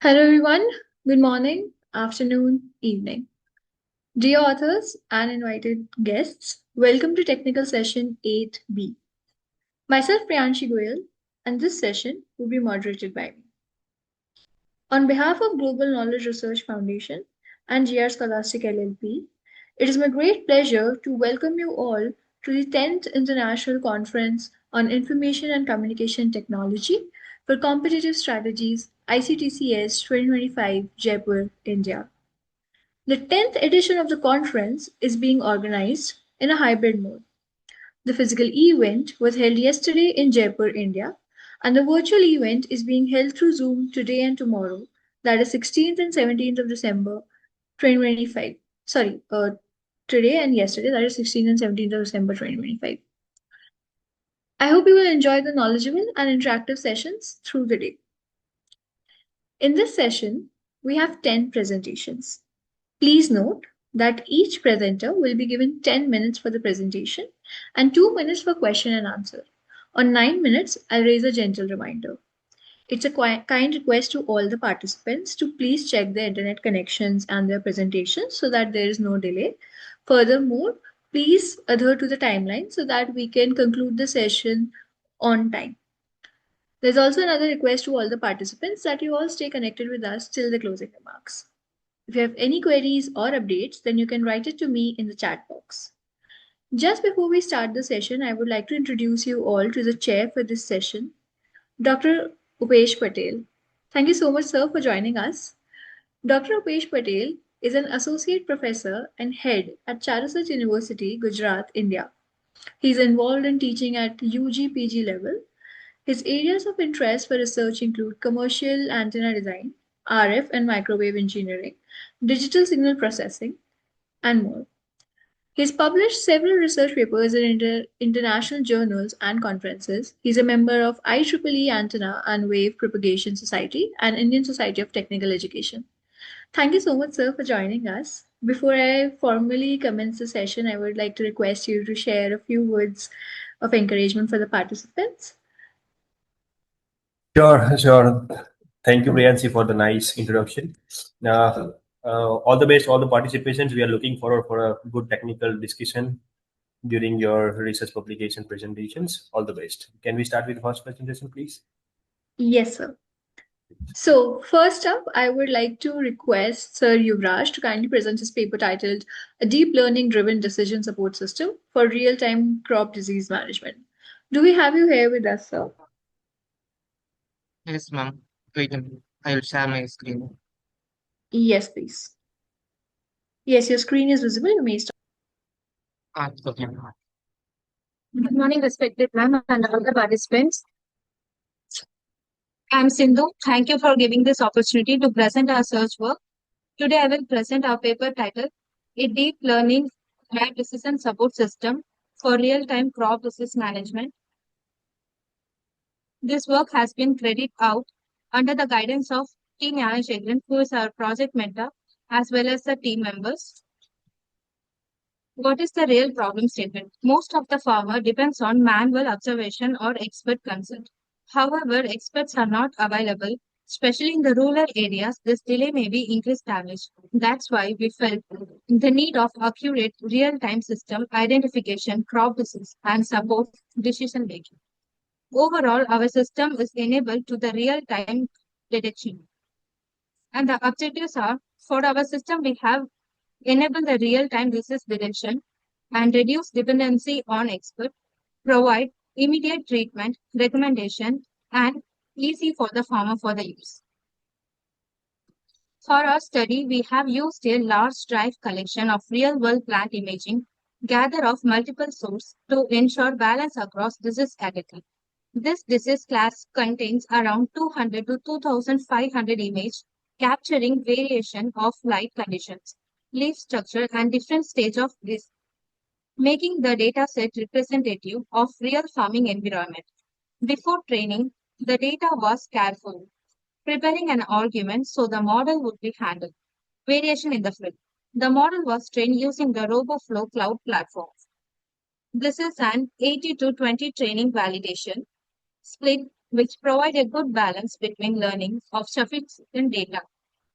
Hello, everyone. Good morning, afternoon, evening. Dear authors and invited guests, welcome to Technical Session 8B. Myself, Priyanshi Goyal, and this session will be moderated by me. On behalf of Global Knowledge Research Foundation and GR Scholastic LLP, it is my great pleasure to welcome you all to the 10th International Conference on Information and Communication Technology for Competitive Strategies ICTCS 2025, Jaipur, India. The 10th edition of the conference is being organized in a hybrid mode. The physical event was held yesterday in Jaipur, India, and the virtual event is being held through Zoom today and tomorrow, that is 16th and 17th of December 2025. Sorry, today and yesterday, that is 16th and 17th of December 2025. I hope you will enjoy the knowledgeable and interactive sessions through the day. In this session, we have 10 presentations. Please note that each presenter will be given 10 minutes for the presentation and 2 minutes for question and answer. On 9 minutes, I'll raise a gentle reminder. It's a kind request to all the participants to please check their internet connections and their presentations so that there is no delay. Furthermore, please adhere to the timeline so that we can conclude the session on time. There's also another request to all the participants that you all stay connected with us till the closing remarks. If you have any queries or updates, then you can write it to me in the chat box. Just before we start the session, I would like to introduce you all to the chair for this session, Dr. Upesh Patel. Thank you so much, sir, for joining us. Dr. Upesh Patel is an associate professor and head at Charasat University, Gujarat, India. He is involved in teaching at UG PG level. His areas of interest for research include commercial antenna design, RF and microwave engineering, digital signal processing, and more. He's published several research papers in international journals and conferences. He's a member of IEEE Antenna and Wave Propagation Society and Indian Society of Technical Education. Thank you so much, sir, for joining us. Before I formally commence the session, I would like to request you to share a few words of encouragement for the participants. Sure, sure. Thank you, Priyanshi, for the nice introduction. All the best, all the participations. We are looking forward for a good technical discussion during your research publication presentations. All the best. Can we start with the first presentation, please? Yes, sir. So, first up, I would like to request Sir Yuvraj to kindly present his paper titled A Deep Learning Driven Decision Support System for Real Time Crop Disease Management. Do we have you here with us, sir? Yes, ma'am. Wait a minute. I will share my screen. Yes, please. Yes, your screen is visible. You may start. Okay. Good morning, respected ma'am and all the participants. I'm Sindhu. Thank you for giving this opportunity to present our search work. Today, I will present our paper titled A Deep Learning Driven Decision Support System for Real-Time Crop Disease Management. This work has been carried out under the guidance of T. Nyanashekharan, who is our project mentor, as well as the team members. What is the real problem statement? Most of the farmer depends on manual observation or expert consent. However, experts are not available, especially in the rural areas. This delay may be increased damage. That's why we felt the need of accurate real-time system identification, crop disease, and support decision making. Overall, our system is enabled to the real-time detection. And the objectives are, for our system, we have enable the real-time disease detection and reduce dependency on expert, provide immediate treatment, recommendation, and easy for the farmer for the use. For our study, we have used a large drive collection of real-world plant imaging gathered of multiple sources to ensure balance across disease category. This disease class contains around 200 to 2,500 images capturing variation of light conditions, leaf structure, and different stage of risk, making the dataset representative of real farming environment. Before training, the data was careful, preparing an argument so the model would be handled. Variation in the field. The model was trained using the RoboFlow cloud platform. This is an 80 to 20 training validation split which provide a good balance between learning of sufficient data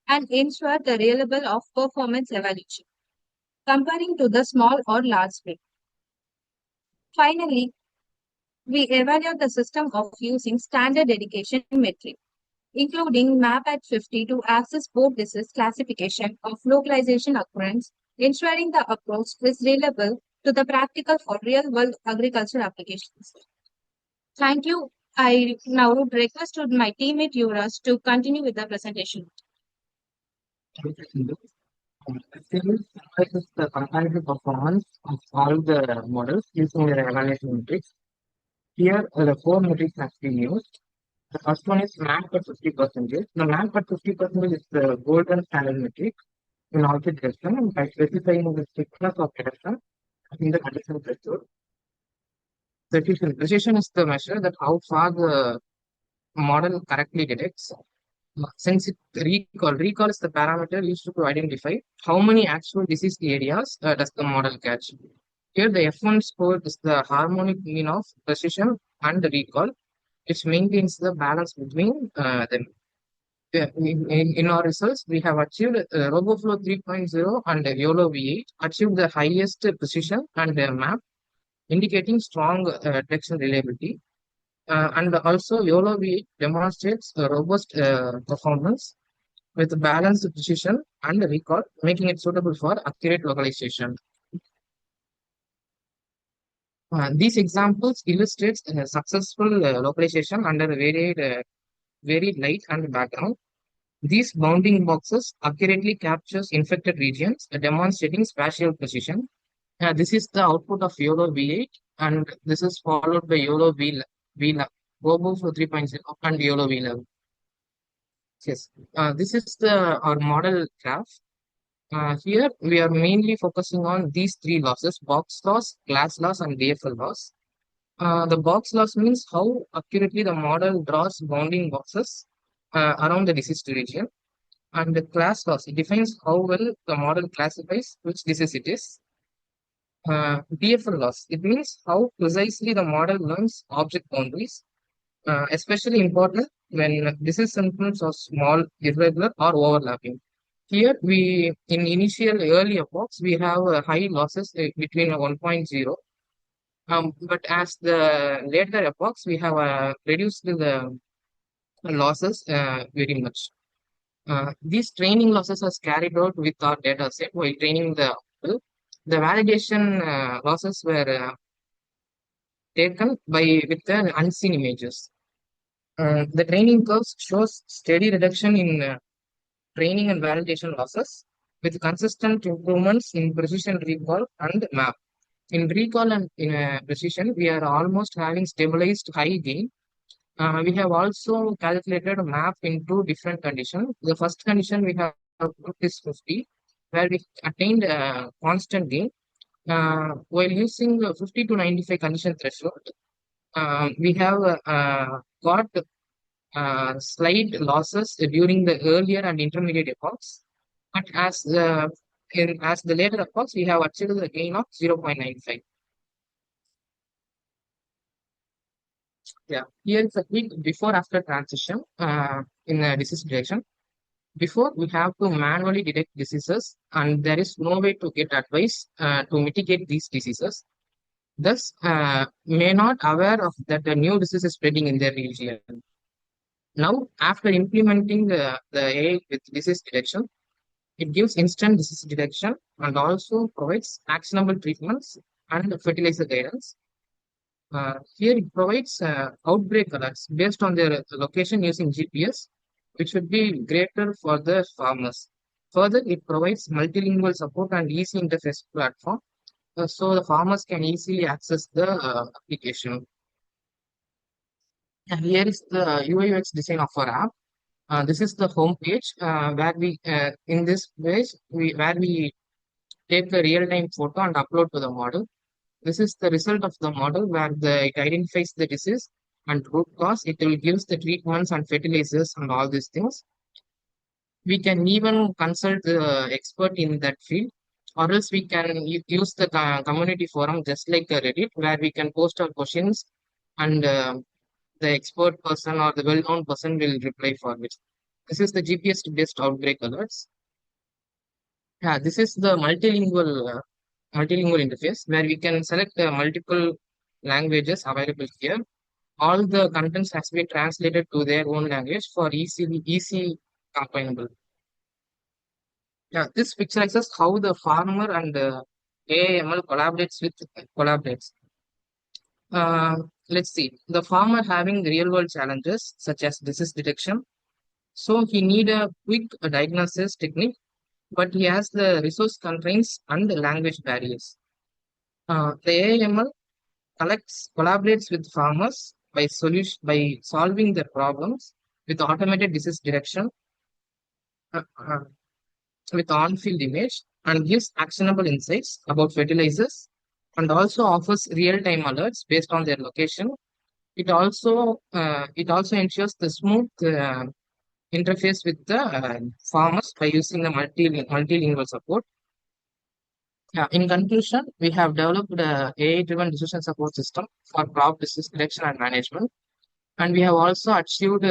and ensure the reliable of performance evaluation, comparing to the small or large scale. Finally, we evaluate the system of using standard dedication metric, including map at 50 to access board disease classification of localization occurrence, ensuring the approach is reliable to the practical for real-world agriculture applications. Thank you. I now would request to my teammate Yuvraj to continue with the presentation. This summarizes the comparative performance of all the models using the evaluation metrics. Here, the four metrics have been used. The first one is MAP at 50%. The MAP at 50% is the golden standard metric in object detection, and by specifying the strictness of detection in the condition threshold. Precision is the measure that how far the model correctly detects. Since it recall is the parameter used to identify how many actual disease areas does the model catch. Here the F1 score is the harmonic mean of precision and the recall, which maintains the balance between them. In our results, we have achieved RoboFlow 3.0 and YOLO V8 achieved the highest precision and map, indicating strong detection reliability. And also YOLO V8 demonstrates a robust performance with balanced precision and recall, making it suitable for accurate localization. These examples illustrates successful localization under varied light and background. These bounding boxes accurately captures infected regions, demonstrating spatial precision. This is the output of YOLO V8, and this is followed by YOLO V Robo for 3.0 and YOLO V11. Yes, this is our model graph. Here we are mainly focusing on these three losses: box loss, glass loss, and DFL loss. The box loss means how accurately the model draws bounding boxes around the diseased region. And the class loss, it defines how well the model classifies which disease it is. DFL loss, it means how precisely the model learns object boundaries, especially important when disease symptoms are small, irregular, or overlapping. Here, in initial early epochs, we have high losses between 1.0. But as the later epochs, we have reduced the losses very much. These training losses are carried out with our data set while training the model. The validation losses were taken with the unseen images. The training curves shows steady reduction in training and validation losses with consistent improvements in precision recall and map. In recall and in precision, we are almost having stabilized high gain. We have also calculated a map in two different conditions. The first condition we have put is 50, where we attained a constant gain. While using the 50 to 95 condition threshold, we have got slight losses during the earlier and intermediate epochs. But as the later epochs, we have achieved a gain of 0.95. Yeah, here is a quick before after transition in disease detection. Before, we have to manually detect diseases, and there is no way to get advice to mitigate these diseases. Thus, may not aware of that a new disease is spreading in their region. Now, after implementing the AI with disease detection, it gives instant disease detection and also provides actionable treatments and fertilizer guidance. Here it provides outbreak alerts based on their location using GPS, which would be greater for the farmers. Further, it provides multilingual support and easy interface platform, so the farmers can easily access the application. And here is the UI UX design of our app. This is the home page where we in this page where we take the real-time photo and upload to the model. This is the result of the model where it identifies the disease and root cause. It will gives the treatments and fertilizers and all these things. We can even consult the expert in that field, or else we can use the community forum just like Reddit, where we can post our questions and the expert person or the well-known person will reply for it. This is the GPS-based outbreak alerts. Yeah, this is the multilingual interface where we can select multiple languages available here. All the contents has been translated to their own language for easy comparable. Yeah, this picturizes how the farmer and AIML collaborates. Uh, let's see. The farmer having real world challenges such as disease detection. So he need a quick diagnosis technique, but he has the resource constraints and the language barriers. The AIML collaborates with farmers by solving their problems with automated disease detection, uh, uh, with on-field image, and gives actionable insights about fertilizers, and also offers real-time alerts based on their location. It also ensures the smooth interface with the farmers by using the multilingual support. In conclusion, we have developed a AI-driven decision support system for crop disease detection and management, and we have also achieved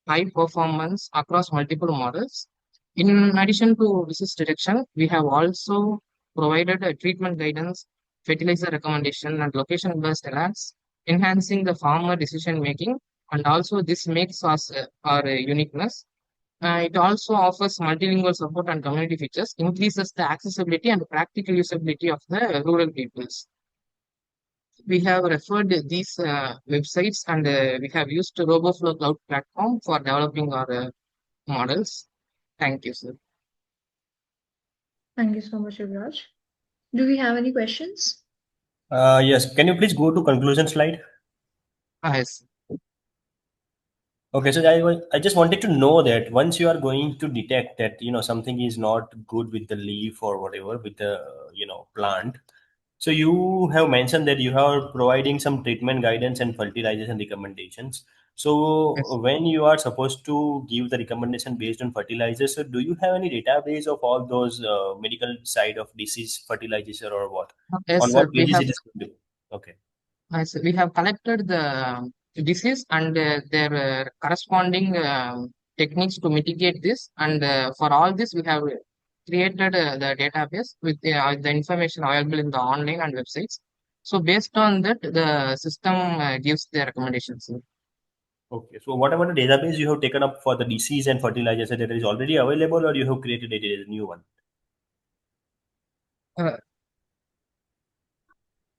high performance across multiple models. In addition to disease detection, we have also provided a treatment guidance, fertilizer recommendation, and location-based alerts, enhancing the farmer decision making. And also, this makes us our uniqueness. It also offers multilingual support and community features, increases the accessibility and practical usability of the rural peoples. We have referred these websites, and we have used RoboFlow Cloud platform for developing our models. Thank you, sir. Thank you so much, Yuvraj. Do we have any questions? Yes. Can you please go to conclusion slide? Yes. Okay, so I just wanted to know that once you are going to detect that something is not good with the leaf or whatever with the plant, so you have mentioned that you are providing some treatment guidance and fertilization recommendations. Yes. So when you are supposed to give the recommendation based on fertilizers, so do you have any database of all those medical side of disease fertilizer or what? Yes, On sir. what basis it is going to? Okay. Yes, we have collected the disease and their corresponding techniques to mitigate this. And for all this, we have created the database with the information available in the online and websites. So based on that, the system gives the recommendations. Okay. So whatever the database you have taken up for the disease and fertilizers that is already available, or you have created a new one? Uh,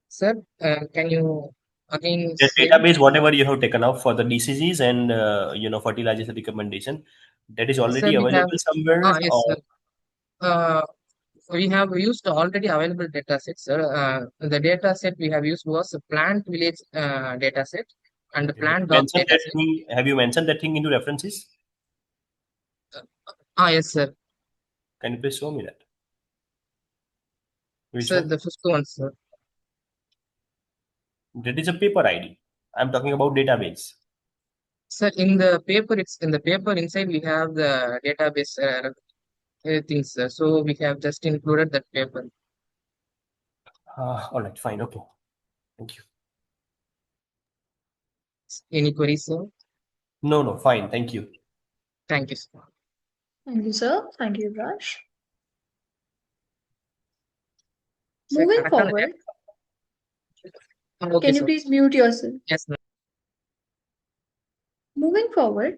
Sir, can you again The say? database, whatever you have taken up for the diseases and fertilizer recommendation, that is Sir, already we have. available somewhere. Yes, sir. Or Uh, we have used already available data sets, sir. The data set we have used was a plant village data set and the okay, have plant you dog mentioned data that set. thing? Have you mentioned that thing into references? Yes, sir. Can you please show me that? Which Sir, one? the first one, sir. That is a paper ID. I'm talking about database. Sir, in the paper, it's in the paper inside we have the database things, sir. So we have just included that paper. All right, fine. Okay. Thank you. Any queries, sir? No, no, fine. Thank you. Thank you, sir. Thank you, sir. Thank you, Yuvraj. Sir, Moving correct on the forward, okay, can you sir. please mute yourself? Yes, ma'am. Moving forward,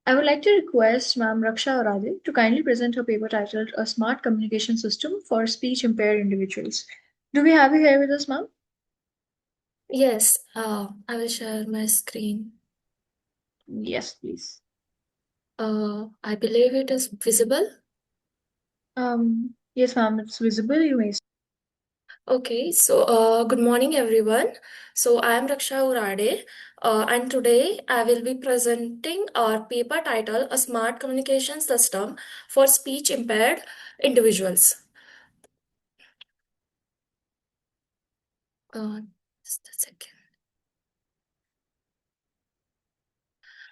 I would like to request Ma'am Raksha Arade to kindly present her paper titled A Smart Communication System for Speech Impaired Individuals. Do we have you here with us, ma'am? Yes, I will share my screen. Yes, please. I believe it is visible. Yes, ma'am, it's visible. You may. Okay, so good morning, everyone. So I am Raksha Urade, and today I will be presenting our paper title, A Smart Communication System for Speech Impaired Individuals. Just a second.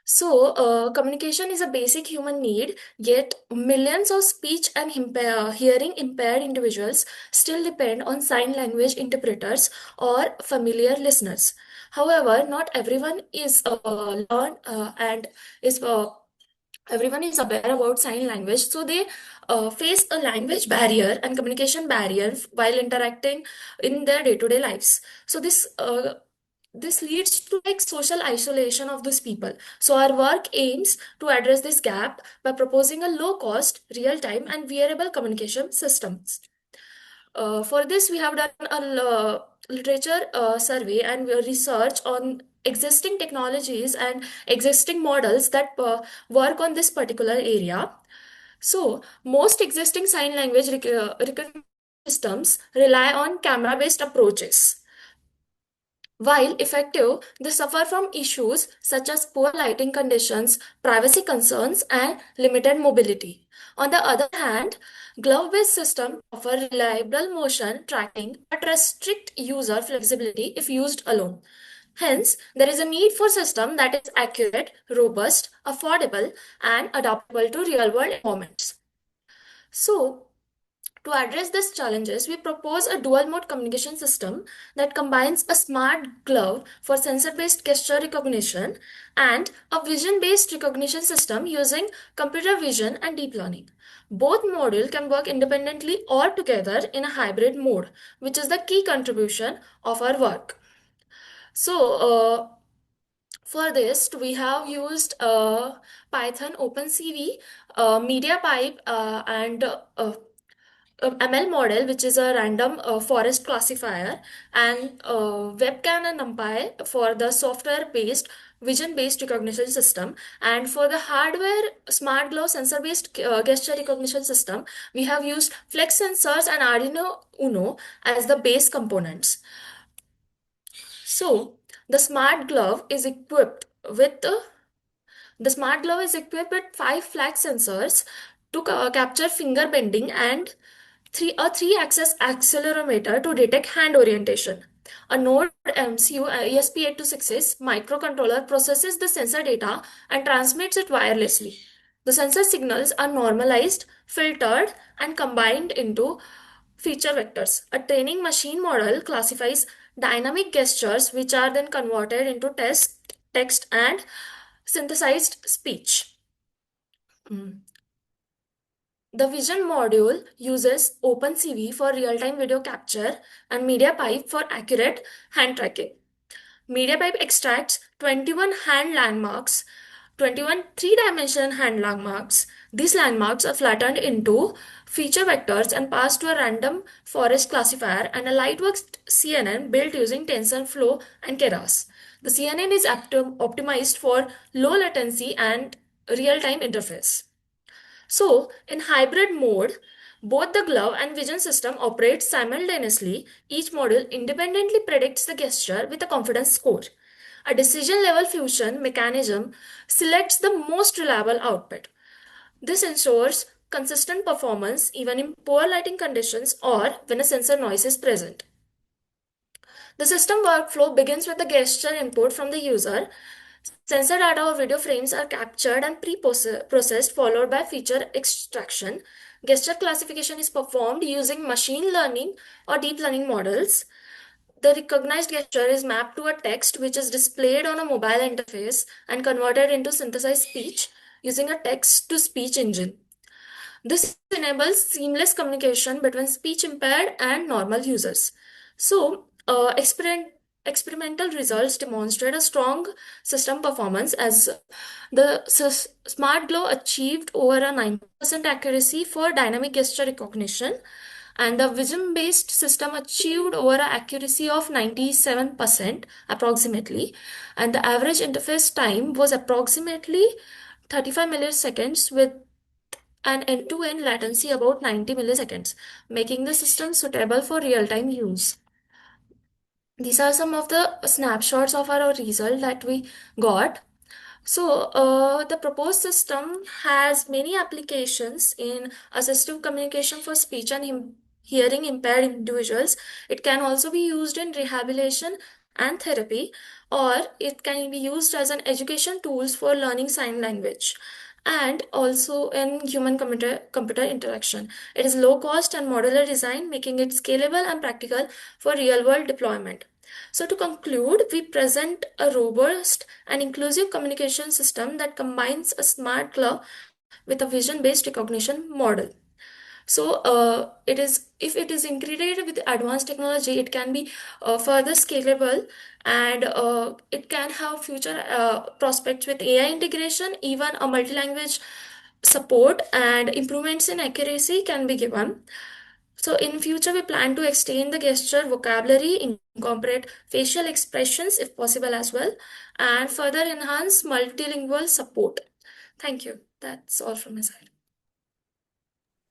So, communication is a basic human need, yet millions of speech and hearing impaired individuals still depend on sign language interpreters or familiar listeners. However, not everyone is learned and is everyone is aware about sign language, so they face a language barrier and communication barrier while interacting in their day-to-day lives. So this leads to like social isolation of these people. So our work aims to address this gap by proposing a low cost, real time and wearable communication systems. For this, we have done a literature survey and research on existing technologies and existing models that work on this particular area. So, most existing sign language recognition systems rely on camera-based approaches. While effective, they suffer from issues such as poor lighting conditions, privacy concerns, and limited mobility. On the other hand, glove-based systems offer reliable motion tracking but restrict user flexibility if used alone. Hence, there is a need for system that is accurate, robust, affordable, and adaptable to real-world environments. So, to address these challenges, we propose a dual mode communication system that combines a smart glove for sensor based gesture recognition and a vision based recognition system using computer vision and deep learning. Both modules can work independently or together in a hybrid mode, which is the key contribution of our work. So, for this, we have used Python OpenCV, MediaPipe, and ML model, which is a random forest classifier, and webcam and NumPy for the software-based, vision-based recognition system. And for the hardware, smart glove sensor-based gesture recognition system, we have used Flex sensors and Arduino Uno as the base components. So the smart glove is equipped with the smart glove is equipped with 5 flag sensors to capture finger bending and a 3-axis accelerometer to detect hand orientation. A Node MCU ESP8266 microcontroller processes the sensor data and transmits it wirelessly. The sensor signals are normalized, filtered, and combined into feature vectors. A training machine model classifies dynamic gestures, which are then converted into text, and synthesized speech. The Vision module uses OpenCV for real-time video capture and MediaPipe for accurate hand tracking. MediaPipe extracts 21 hand landmarks, 21 three-dimensional hand landmarks. These landmarks are flattened into feature vectors and passed to a random forest classifier and a Lightworks CNN built using TensorFlow and Keras. The CNN is optimized for low latency and real-time interface. So, in hybrid mode, both the glove and vision system operate simultaneously. Each module independently predicts the gesture with a confidence score. A decision level fusion mechanism selects the most reliable output. This ensures consistent performance even in poor lighting conditions or when a sensor noise is present. The system workflow begins with the gesture input from the user. Sensor data or video frames are captured and pre-processed, followed by feature extraction. Gesture classification is performed using machine learning or deep learning models. The recognized gesture is mapped to a text which is displayed on a mobile interface and converted into synthesized speech using a text to speech engine. This enables seamless communication between speech impaired and normal users. So, experimental results demonstrate a strong system performance as the Smart Glow achieved over a 90% accuracy for dynamic gesture recognition, and the vision-based system achieved over an accuracy of 97% approximately, and the average interface time was approximately 35 milliseconds with an end-to-end latency about 90 milliseconds, making the system suitable for real-time use. These are some of the snapshots of our result that we got. So, the proposed system has many applications in assistive communication for speech and hearing impaired individuals. It can also be used in rehabilitation and therapy, or it can be used as an education tools for learning sign language, and also in human computer interaction. It is low cost and modular design, making it scalable and practical for real world deployment. So, to conclude, we present a robust and inclusive communication system that combines a smart glove with a vision based recognition model. So, it is if it is integrated with advanced technology, it can be further scalable, and it can have future prospects with AI integration, even a multi-language support and improvements in accuracy can be given. So in future, we plan to extend the gesture vocabulary, incorporate facial expressions if possible as well, and further enhance multilingual support. Thank you. That's all from my side.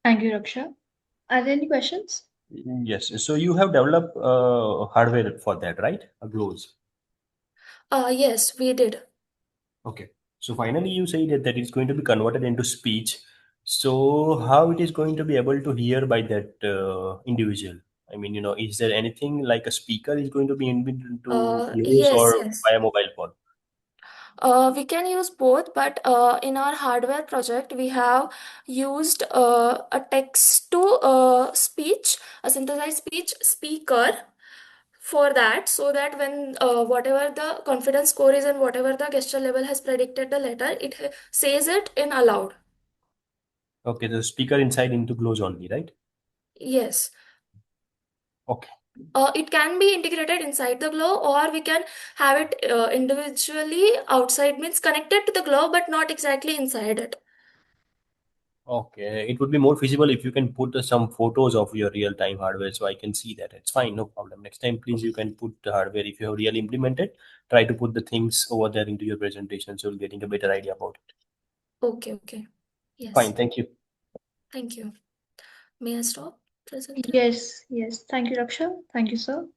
Thank you, Raksha. Are there any questions? Yes. So you have developed hardware for that, right? Gloves. Yes, we did. Okay. So finally, you say that it's going to be converted into speech. So how it is going to be able to hear by that individual? I mean, is there anything like a speaker is going to be inbuilt into gloves Yes, or yes. via mobile phone? We can use both, but in our hardware project, we have used a text to speech, a synthesized speech speaker for that, so that when whatever the confidence score is and whatever the gesture level has predicted the letter, it says it in aloud. Okay, the speaker inside into gloves only, right? Yes. Okay. It can be integrated inside the glove, or we can have it individually outside, means connected to the glove, but not exactly inside it. Okay, it would be more feasible if you can put some photos of your real-time hardware so I can see that. It's fine, no problem. Next time, please, you can put the hardware if you have really implemented. Try to put the things over there into your presentation so you're getting a better idea about it. Okay, okay. Fine, Yes. thank you. Thank you. May I stop presenting? Yes, yes. Thank you, Raksha. Thank you, sir.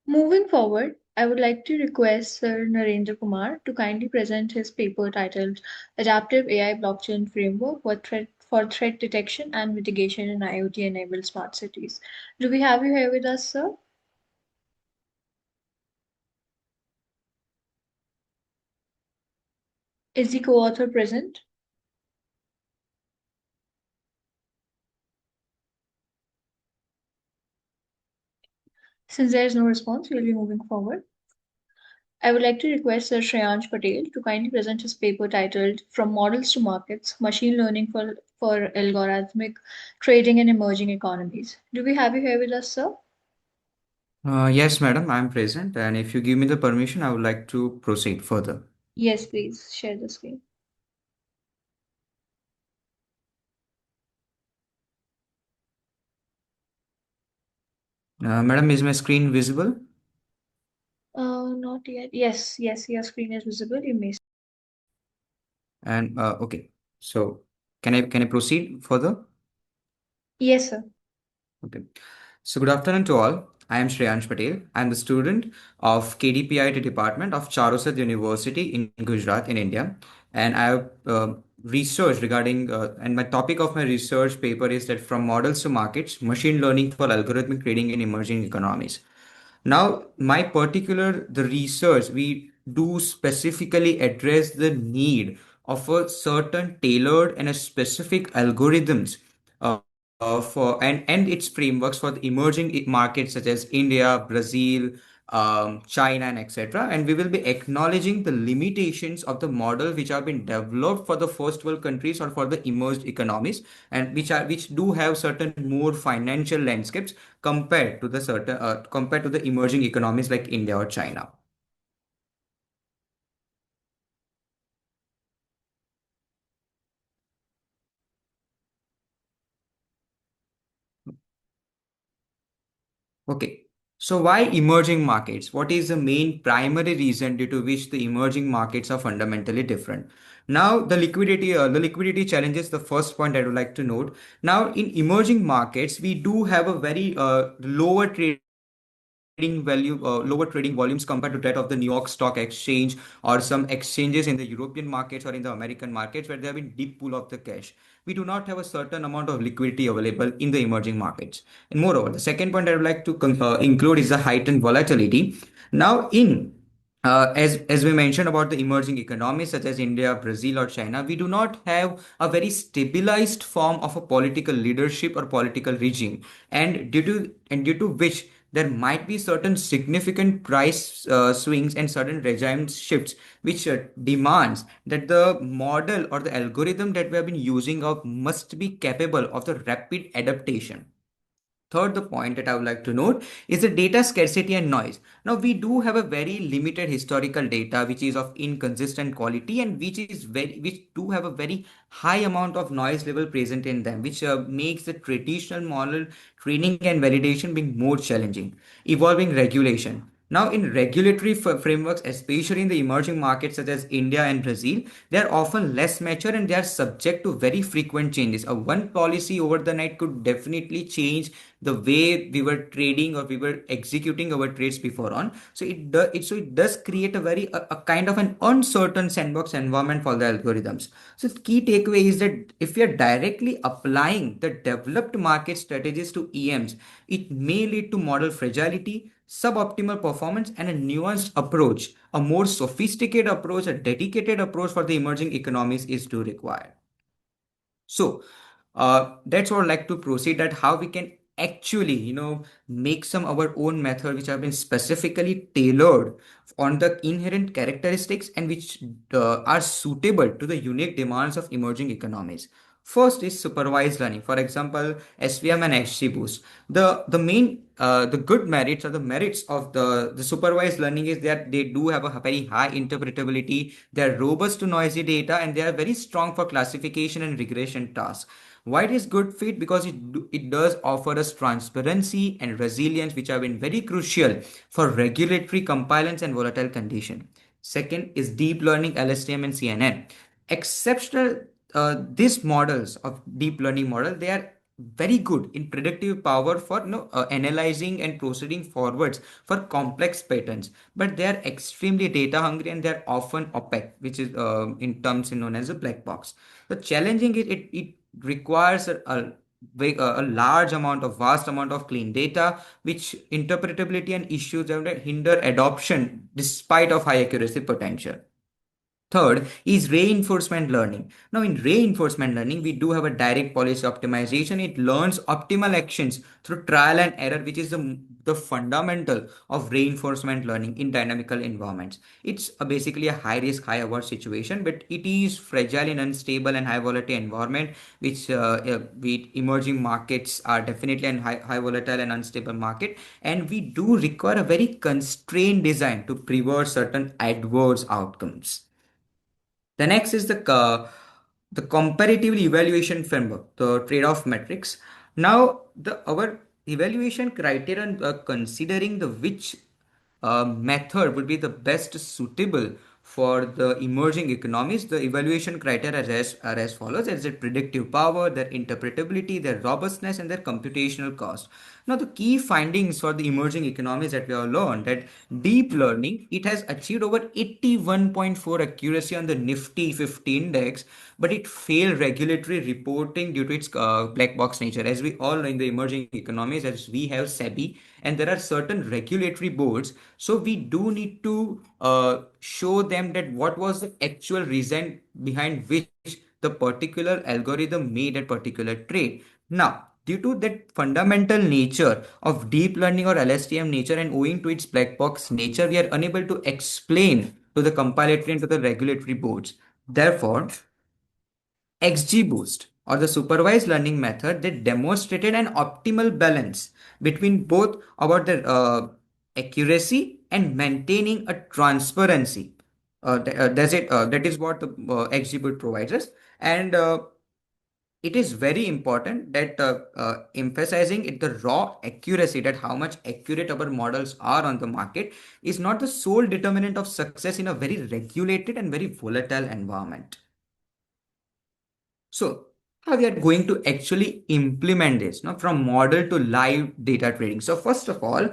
Moving forward, I would like to request Sir Narendra Kumar to kindly present his paper titled Adaptive AI Blockchain Framework for Threat Detection and Mitigation in IoT-Enabled Smart Cities. Do we have you here with us, sir? Is the co-author present? Since there is no response, we'll be moving forward. I would like to request Sir Shreyansh Patel to kindly present his paper titled From Models to Markets, Machine Learning for Algorithmic Trading in Emerging Economies. Do we have you here with us, sir? Yes, madam, I'm present, and if you give me the permission, I would like to proceed further. Yes, please share the screen. Madam, is my screen visible? Not yet. Yes, yes, your screen is visible. You may. And okay, so can I proceed further? Yes, sir. Okay. So good afternoon to all. I am Shreyansh Patel. I am the student of KDPIT department of Charosat University in Gujarat in India, and I have researched regarding and my topic of my research paper is that from models to markets, machine learning for algorithmic trading in emerging economies. Now, my particular the research we do specifically address the need of a certain tailored and a specific algorithms for and its frameworks for the emerging markets such as India, Brazil, China, and etc. And we will be acknowledging the limitations of the model which have been developed for the first world countries or for the emerged economies, and which do have certain more financial landscapes compared to the emerging economies like India or China. Okay. So why emerging markets? What is the main primary reason due to which the emerging markets are fundamentally different? Now, the liquidity challenge is the first point I would like to note. Now, in emerging markets, we do have a very lower trading volumes compared to that of the New York Stock Exchange or some exchanges in the European markets or in the American markets where there have been deep pool of the cash. We do not have a certain amount of liquidity available in the emerging markets. And moreover, the second point I would like to include is the heightened volatility. Now, in as we mentioned about the emerging economies such as India, Brazil, or China, we do not have a very stabilized form of a political leadership or political regime, and due to which there might be certain significant price swings and certain regime shifts, which demands that the model or the algorithm that we have been using of must be capable of the rapid adaptation. Third, the point that I would like to note is the data scarcity and noise. Now, we do have a very limited historical data which is of inconsistent quality and which do have a very high amount of noise level present in them, which makes the traditional model training and validation being more challenging. Evolving regulation. Now, in regulatory frameworks, especially in the emerging markets such as India and Brazil, they are often less mature and they are subject to very frequent changes. A one policy over the night could definitely change the way we were trading or we were executing our trades before on. So it does create a kind of an uncertain sandbox environment for the algorithms. So the key takeaway is that if we are directly applying the developed market strategies to EMs, it may lead to model fragility, suboptimal performance, and a nuanced approach. A more sophisticated approach, a dedicated approach for the emerging economies is to require. So that's what I'd like to proceed at how we can actually, make some our own method which have been specifically tailored on the inherent characteristics and which are suitable to the unique demands of emerging economies. First is supervised learning. For example, SVM and XGBoost. The good merits or the merits of the supervised learning is that they do have a very high interpretability. They are robust to noisy data and they are very strong for classification and regression tasks. Why it is good fit? Because it does offer us transparency and resilience, which have been very crucial for regulatory compliance and volatile condition. Second is deep learning, LSTM and CNN. Exceptional, these models of deep learning model, they are very good in predictive power for analyzing and proceeding forwards for complex patterns, but they are extremely data hungry and they are often opaque, which is in terms known as a black box. The challenging is it requires a large amount of vast amount of clean data, which interpretability and issues that hinder adoption despite of high accuracy potential. Third is reinforcement learning. Now, in reinforcement learning, we do have a direct policy optimization. It learns optimal actions through trial and error, which is the fundamental of reinforcement learning in dynamical environments. It's basically a high risk, high reward situation, but it is fragile and unstable and high volatility environment, which with emerging markets are definitely a high volatile and unstable market. And we do require a very constrained design to prevent certain adverse outcomes. The next is the comparative evaluation framework, the trade-off metrics. Now, our evaluation criterion considering the which method would be the best suitable for the emerging economies. The evaluation criteria are as follows: as their predictive power, their interpretability, their robustness, and their computational cost. Now, the key findings for the emerging economies that we have learned that deep learning, it has achieved over 81.4 accuracy on the Nifty 50 index, but it failed regulatory reporting due to its black box nature. As we all know in the emerging economies, as we have SEBI, and there are certain regulatory boards, so we do need to show them that what was the actual reason behind which the particular algorithm made a particular trade. Now, due to that fundamental nature of deep learning or LSTM nature and owing to its black box nature, we are unable to explain to the compilatory and to the regulatory boards. Therefore, XGBoost or the supervised learning method, they demonstrated an optimal balance between both about the accuracy and maintaining a transparency. That is what the XGBoost provides us, and it is very important that emphasizing it the raw accuracy, that how much accurate our models are on the market is not the sole determinant of success in a very regulated and very volatile environment. So, how we are going to actually implement this now from model to live data trading. So, first of all,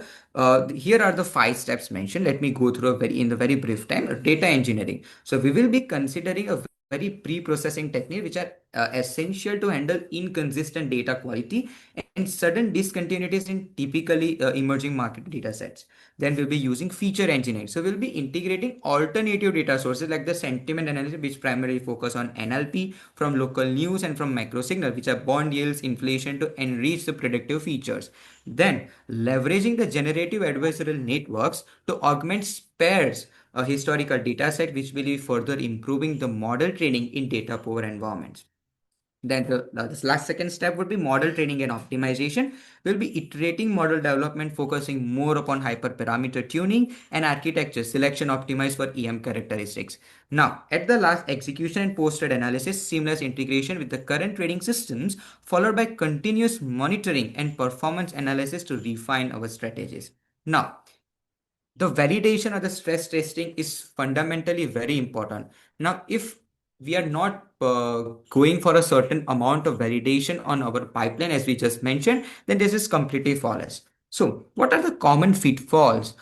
here are the 5 steps mentioned. Let me go through in the very brief time. Data engineering. So, we will be considering a very pre-processing techniques which are essential to handle inconsistent data quality and sudden discontinuities in typically emerging market data sets. Then we'll be using feature engineering. So we'll be integrating alternative data sources like the sentiment analysis, which primarily focus on NLP from local news and from macro signal, which are bond yields, inflation to enrich the predictive features. Then leveraging the generative adversarial networks to augment spares a historical data set which will be further improving the model training in data poor environments. Then the last second step would be model training and optimization. We'll be iterating model development, focusing more upon hyperparameter tuning and architecture selection optimized for EM characteristics. Now, at the last, execution and post-trade analysis, seamless integration with the current trading systems, followed by continuous monitoring and performance analysis to refine our strategies. Now, the validation or the stress testing is fundamentally very important. Now, if we are not going for a certain amount of validation on our pipeline, as we just mentioned, then this is completely flawless. So, what are the common pitfalls,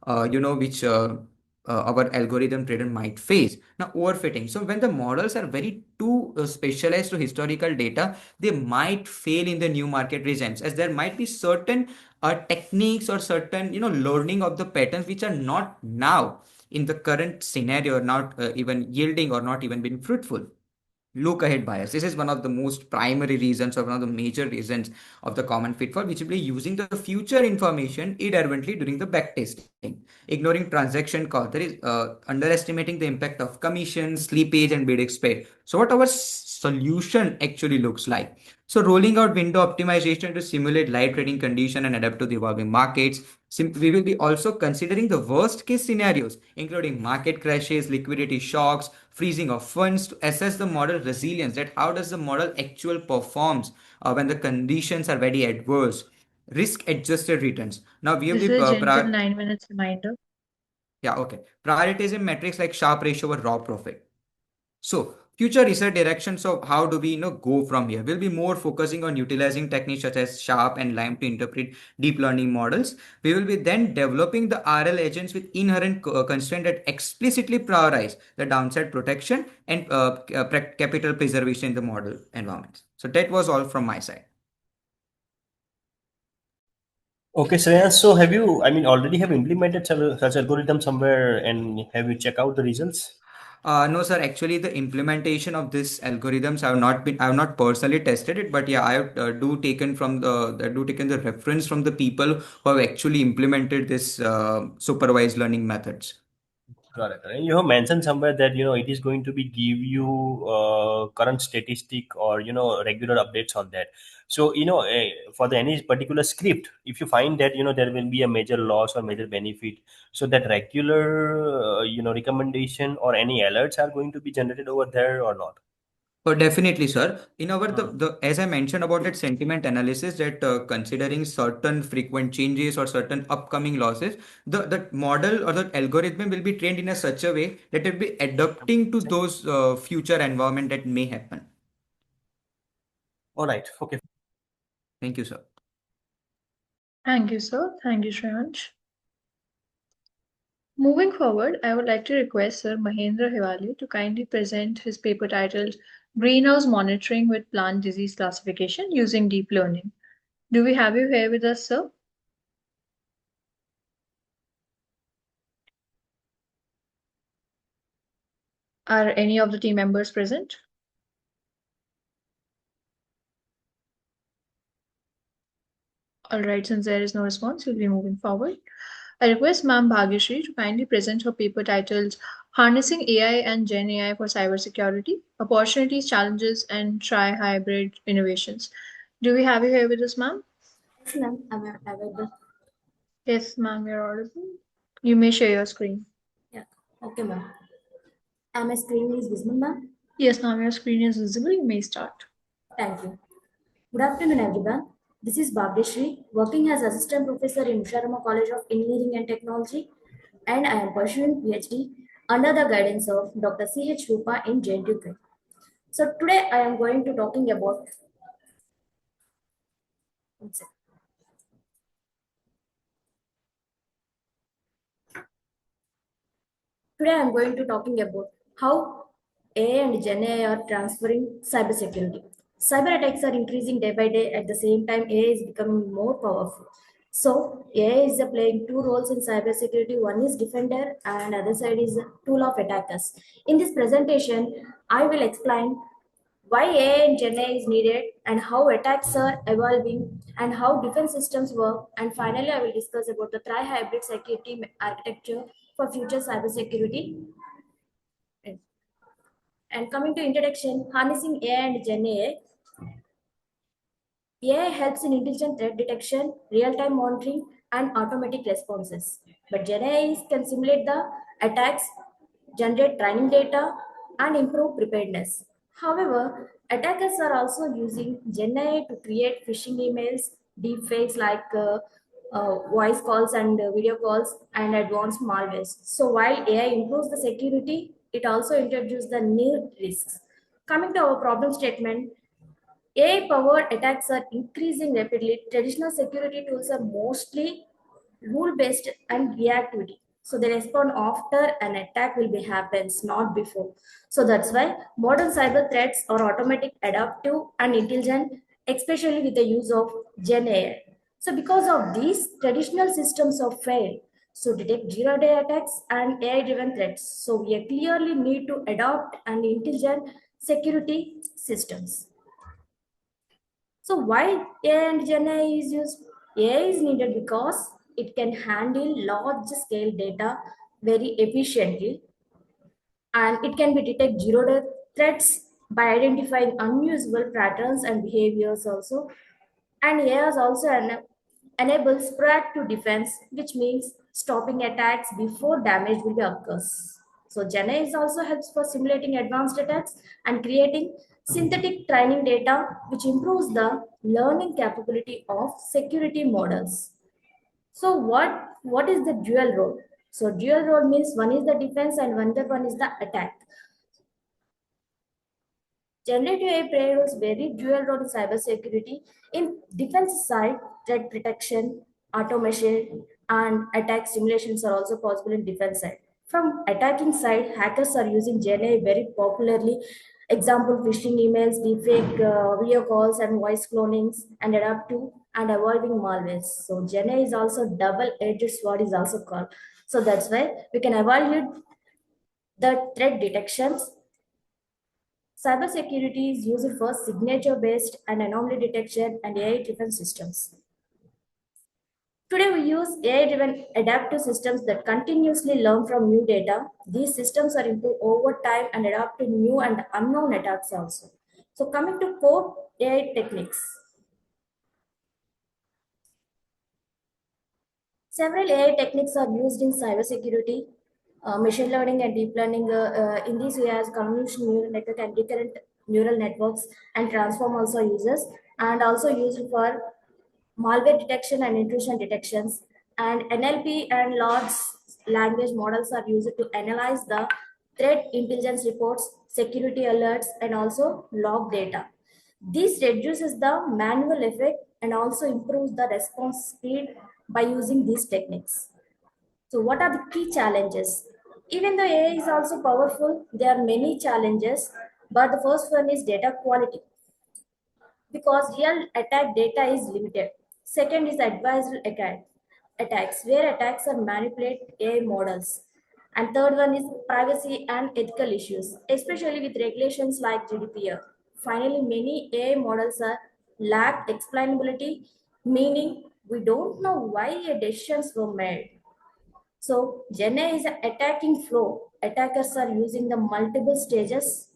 which our algorithm trader might face? Now, overfitting. So, when the models are very too specialized to historical data, they might fail in the new market regimes, as there might be certain techniques or certain learning of the patterns which are not now in the current scenario, not even yielding or not even being fruitful. Look ahead bias. This is one of the most primary reasons or one of the major reasons of the common pitfall, which will be using the future information irrelevantly during the backtesting, ignoring transaction cost. There is underestimating the impact of commission, slippage, and bid expect. So, what our solution actually looks like. So, rolling out window optimization to simulate live trading condition and adapt to the evolving markets. We will be also considering the worst case scenarios, including market crashes, liquidity shocks, freezing of funds to assess the model resilience, that how does the model actual performs when the conditions are very adverse. Risk adjusted returns. Now we will This be is a gentle 9 minutes reminder. yeah, okay, prioritizing metrics like sharp ratio or raw profit. So future research directions of how do we go from here. We'll be more focusing on utilizing techniques such as Sharp and Lime to interpret deep learning models. We will be then developing the RL agents with inherent constraint that explicitly prioritize the downside protection and capital preservation in the model environments. So that was all from my side. Okay, Shreya, so have you, I mean, already have implemented such algorithm somewhere and have you checked out the results? No, sir. Actually, the implementation of this algorithms I have not personally tested it, but yeah, I have do taken the reference from the people who have actually implemented this supervised learning methods. Correct. And you have mentioned somewhere that it is going to be give you current statistic or regular updates on that. So for the any particular script, if you find that there will be a major loss or major benefit, so that regular recommendation or any alerts are going to be generated over there or not? Oh, definitely, sir. In our Hmm. the as I mentioned about that sentiment analysis, that considering certain frequent changes or certain upcoming losses, the model or the algorithm will be trained in a such a way that it will be adapting to those future environment that may happen. All right. Okay. Thank you, sir. Thank you, sir. Thank you, Shreyansh. Moving forward, I would like to request Sir Mahendra Hiwale to kindly present his paper titled Greenhouse Monitoring with Plant Disease Classification Using Deep Learning. Do we have you here with us, sir? Are any of the team members present? All right, since there is no response, we'll be moving forward. I request Ma'am Bhagyashree to kindly present her paper titled Harnessing AI and Gen AI for Cybersecurity, Opportunities, Challenges, and Tri-Hybrid Innovations. Do we have you here with us, ma'am? Yes, ma'am. I'm available. Yes, ma'am, you're audible. You may share your screen. Yeah. Okay, ma'am. Am my screen is visible, ma'am? Yes, ma'am, your screen is visible. You may start. Thank you. Good afternoon, everyone. This is Bhagyashree, working as assistant professor in Usharama College of Engineering and Technology, and I am pursuing PhD under the guidance of Dr. C.H. Rupa in JNTU. So today I am going to talking about. One sec. Today I am going to talking about how AI and Gen AI are transferring cybersecurity. Cyber attacks are increasing day by day. At the same time, AI is becoming more powerful. So AI is playing two roles in cybersecurity. One is defender, and other side is a tool of attackers. In this presentation, I will explain why AI and Gen AI is needed and how attacks are evolving and how defense systems work. And finally, I will discuss about the tri-hybrid security architecture for future cybersecurity. And coming to introduction, harnessing AI and Gen AI helps in intelligent threat detection, real-time monitoring, and automatic responses. But Gen AI can simulate the attacks, generate training data, and improve preparedness. However, attackers are also using Gen AI to create phishing emails, deepfakes like voice calls and video calls, and advanced malwares. So while AI improves the security, it also introduces the new risks. Coming to our problem statement, AI powered attacks are increasing rapidly. Traditional security tools are mostly rule based and reactivity. So they respond after an attack will be happens, not before. So that's why modern cyber threats are automatic, adaptive, and intelligent, especially with the use of Gen AI. So because of these, traditional systems have failed. So detect zero-day attacks and AI-driven threats. So we clearly need to adopt an intelligent security systems. So why AI and Gen AI is used? AI is needed because it can handle large scale data very efficiently, and it can be detect zero-day threats by identifying unusual patterns and behaviors also. And AI is also enables proactive defense, which means stopping attacks before damage will be occurs. So Gen AI is also helps for simulating advanced attacks and creating synthetic training data, which improves the learning capability of security models. So what is the dual role? So dual role means one is the defense and another one is the attack. Generative AI plays very dual role in cybersecurity. In defense side, threat protection, automation, and attack simulations are also possible in defense side. From attacking side, hackers are using Gen AI very popularly. Example: phishing emails, deepfake video calls, and voice clonings, and adaptive and evolving malwares. So Gen AI is also double-edged sword is also called. So that's why we can evaluate the threat detections. Cybersecurity is used for signature-based and anomaly detection and AI-driven systems. Today, we use AI-driven adaptive systems that continuously learn from new data. These systems are improved over time and adapt to new and unknown attacks also. So, coming to core AI techniques. Several AI techniques are used in cybersecurity, machine learning and deep learning. In these areas, convolutional neural network and recurrent neural networks and transform also uses and also used for malware detection and intrusion detections. And NLP and large language models are used to analyze the threat intelligence reports, security alerts, and also log data. This reduces the manual effect and also improves the response speed by using these techniques. So, what are the key challenges? Even though AI is also powerful, there are many challenges, but the first one is data quality because real attack data is limited. Second is adversarial attacks, where attacks are manipulate AI models. And third one is privacy and ethical issues, especially with regulations like GDPR. Finally, many AI models are lack explainability, meaning we don't know why decisions were made. So, Gen AI is an attacking flow. Attackers are using the multiple stages.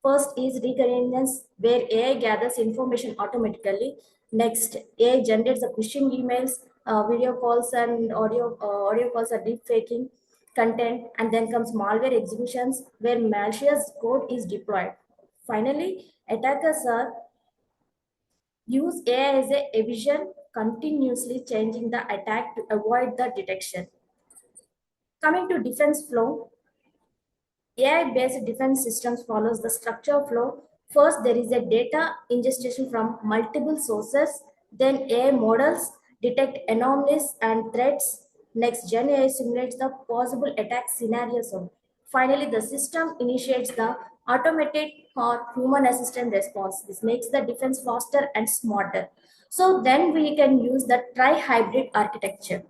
First is recurrence, where AI gathers information automatically. Next, AI generates the phishing emails, video calls, and audio calls are deep faking content, and then comes malware executions, where malicious code is deployed. Finally, attackers are use AI as a vision, continuously changing the attack to avoid the detection. Coming to defense flow, AI-based defense systems follows the structure flow. First, there is a data ingestion from multiple sources. Then AI models detect anomalies and threats. Next, Gen AI simulates the possible attack scenarios. Finally, the system initiates the automated or human assistant response. This makes the defense faster and smarter. So then we can use the tri-hybrid architecture.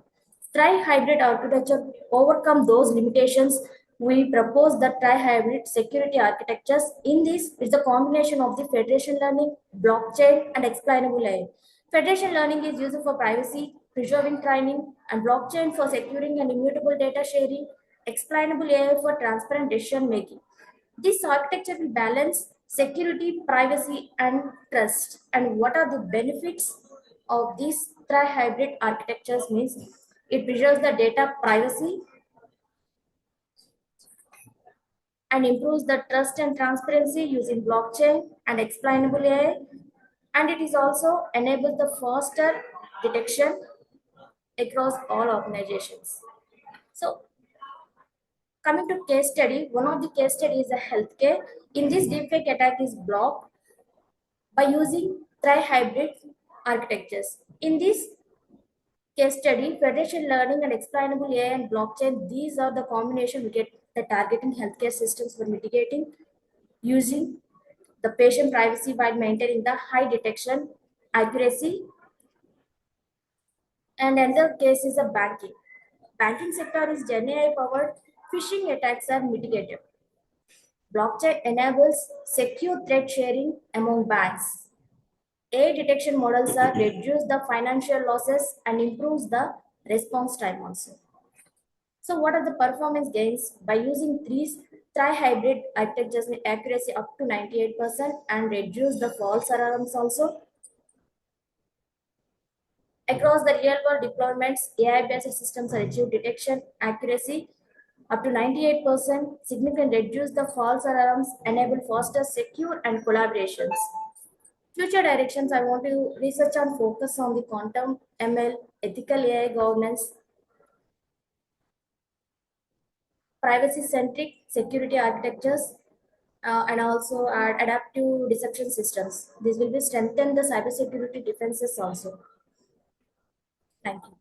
Tri-hybrid architecture overcome those limitations. We propose the tri-hybrid security architectures. In this is the combination of the federation learning, blockchain, and explainable AI. Federation learning is used for privacy, preserving training, and blockchain for securing and immutable data sharing, explainable AI for transparent decision making. This architecture will balance security, privacy, and trust. And what are the benefits of these tri-hybrid architectures means it preserves the data privacy and improves the trust and transparency using blockchain and explainable AI. And it is also enables the faster detection across all organizations. So coming to case study, one of the case study is a healthcare. In this deepfake attack is blocked by using tri-hybrid architectures. In this case study, federation learning and explainable AI and blockchain, these are the combination we get the targeting healthcare systems for mitigating using the patient privacy while maintaining the high detection accuracy. And another case is a banking. Banking sector is Gen AI powered phishing attacks are mitigated. Blockchain enables secure threat sharing among banks. AI detection models are reduce the financial losses and improves the response time also. So what are the performance gains? By using these tri-hybrid architectures with accuracy up to 98% and reduce the false alarms also. Across the real-world deployments, AI-based systems achieve detection accuracy up to 98%, significantly reduce the false alarms, enable faster, secure, and collaborations. Future directions, I want to research and focus on the quantum ML, ethical AI governance, privacy-centric security architectures, and also add adaptive deception systems. This will be strengthen the cybersecurity defenses also. Thank you.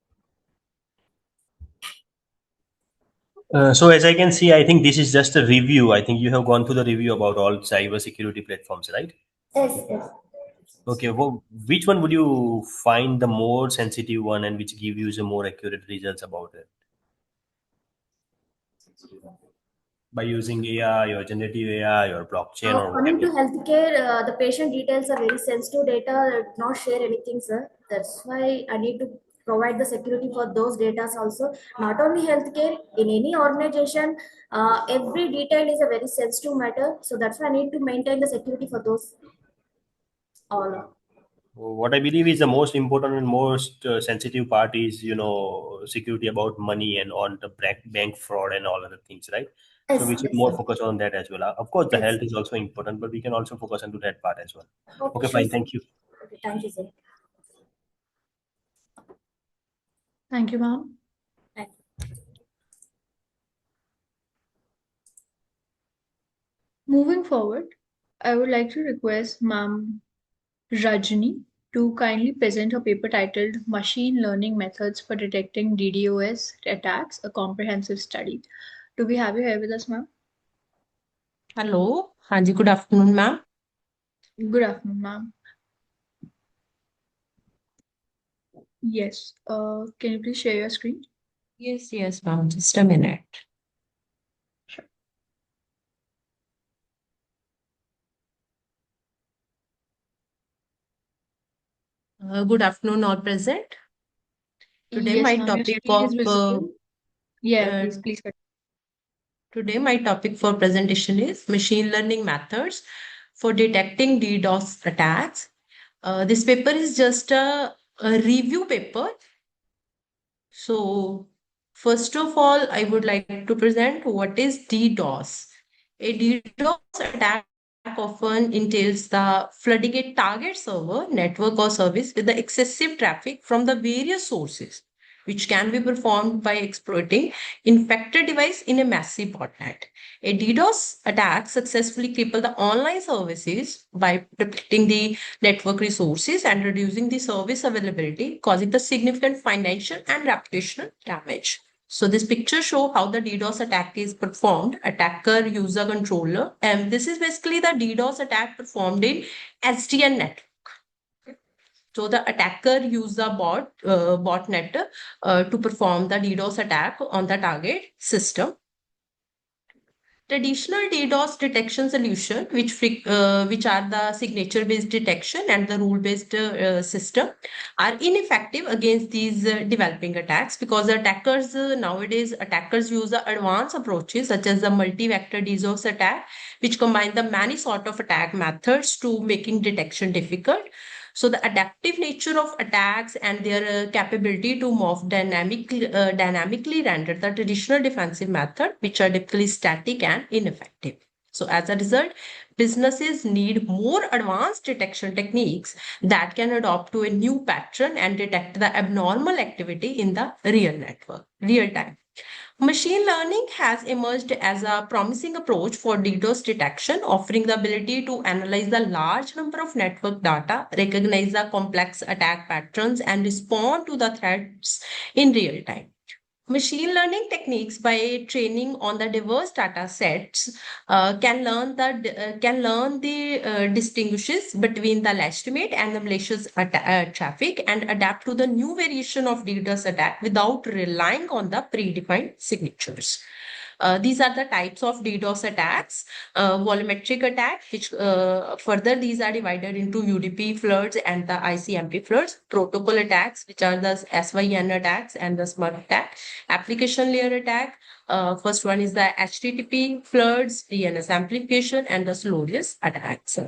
So as I can see, I think this is just a review. I think you have gone through the review about all cyber security platforms, right? Yes, yes. Okay, well, which one would you find the more sensitive one and which give you the more accurate results about it? By using AI or generative AI or blockchain or Coming to whatever. healthcare, the patient details are very sensitive data. Not share anything, sir. That's why I need to provide the security for those data also. Not only healthcare, in any organization, every detail is a very sensitive matter. So that's why I need to maintain the security for those all. What I believe is the most important and most sensitive part is, security about money and on the bank fraud and all other things, right? So Yes, we should yes, more sir. focus on that as well. Of course, the Yes. health is also important, but we can also focus on to that part as well. Okay, Okay, sure, fine. sir. Thank you. Okay, thank you, sir. Thank you, ma'am. Thank you. Moving forward, I would like to request Ma'am Rajni to kindly present her paper titled Machine Learning Methods for Detecting DDoS Attacks, a Comprehensive Study. Do we have you here with us, ma'am? Hello. Hanji, good afternoon, ma'am. Good afternoon, ma'am. Yes. Can you please share your screen? Yes, ma'am. Just a minute. Sure. Good afternoon, all present. Today, Yes, my ma'am. Your topic screen of is visible. Yeah, uh, please. today my topic for presentation is machine learning methods for detecting DDoS attacks. This paper is just a review paper. So, first of all, I would like to present what is DDoS. A DDoS attack often entails the flooding a target server, network, or service with the excessive traffic from the various sources, which can be performed by exploiting infected device in a massive botnet. A DDoS attack successfully cripple the online services by depleting the network resources and reducing the service availability, causing the significant financial and reputational damage. So this picture show how the DDoS attack is performed, attacker user controller, and this is basically the DDoS attack performed in SDN network. So the attacker used the botnet to perform the DDoS attack on the target system. Traditional DDoS detection solution, which are the signature-based detection and the rule-based system, are ineffective against these developing attacks because attackers nowadays use the advanced approaches such as the multi-vector DDoS attack, which combine the many sort of attack methods to making detection difficult. So the adaptive nature of attacks and their capability to morph dynamically render the traditional defensive method, which are typically static and ineffective. So as a result, businesses need more advanced detection techniques that can adapt to a new pattern and detect the abnormal activity in the real time. Machine learning has emerged as a promising approach for DDoS detection, offering the ability to analyze the large number of network data, recognize the complex attack patterns, and respond to the threats in real time. Machine learning techniques, by training on the diverse data sets, can learn the distinguishes between the legitimate and the malicious traffic and adapt to the new variation of DDoS attack without relying on the predefined signatures. These are the types of DDoS attacks. Volumetric attack, which further these are divided into UDP floods and the ICMP floods. Protocol attacks, which are the SYN attacks and the SMERF attack. Application layer attack. First one is the HTTP floods, DNS amplification, and the slowest attacks.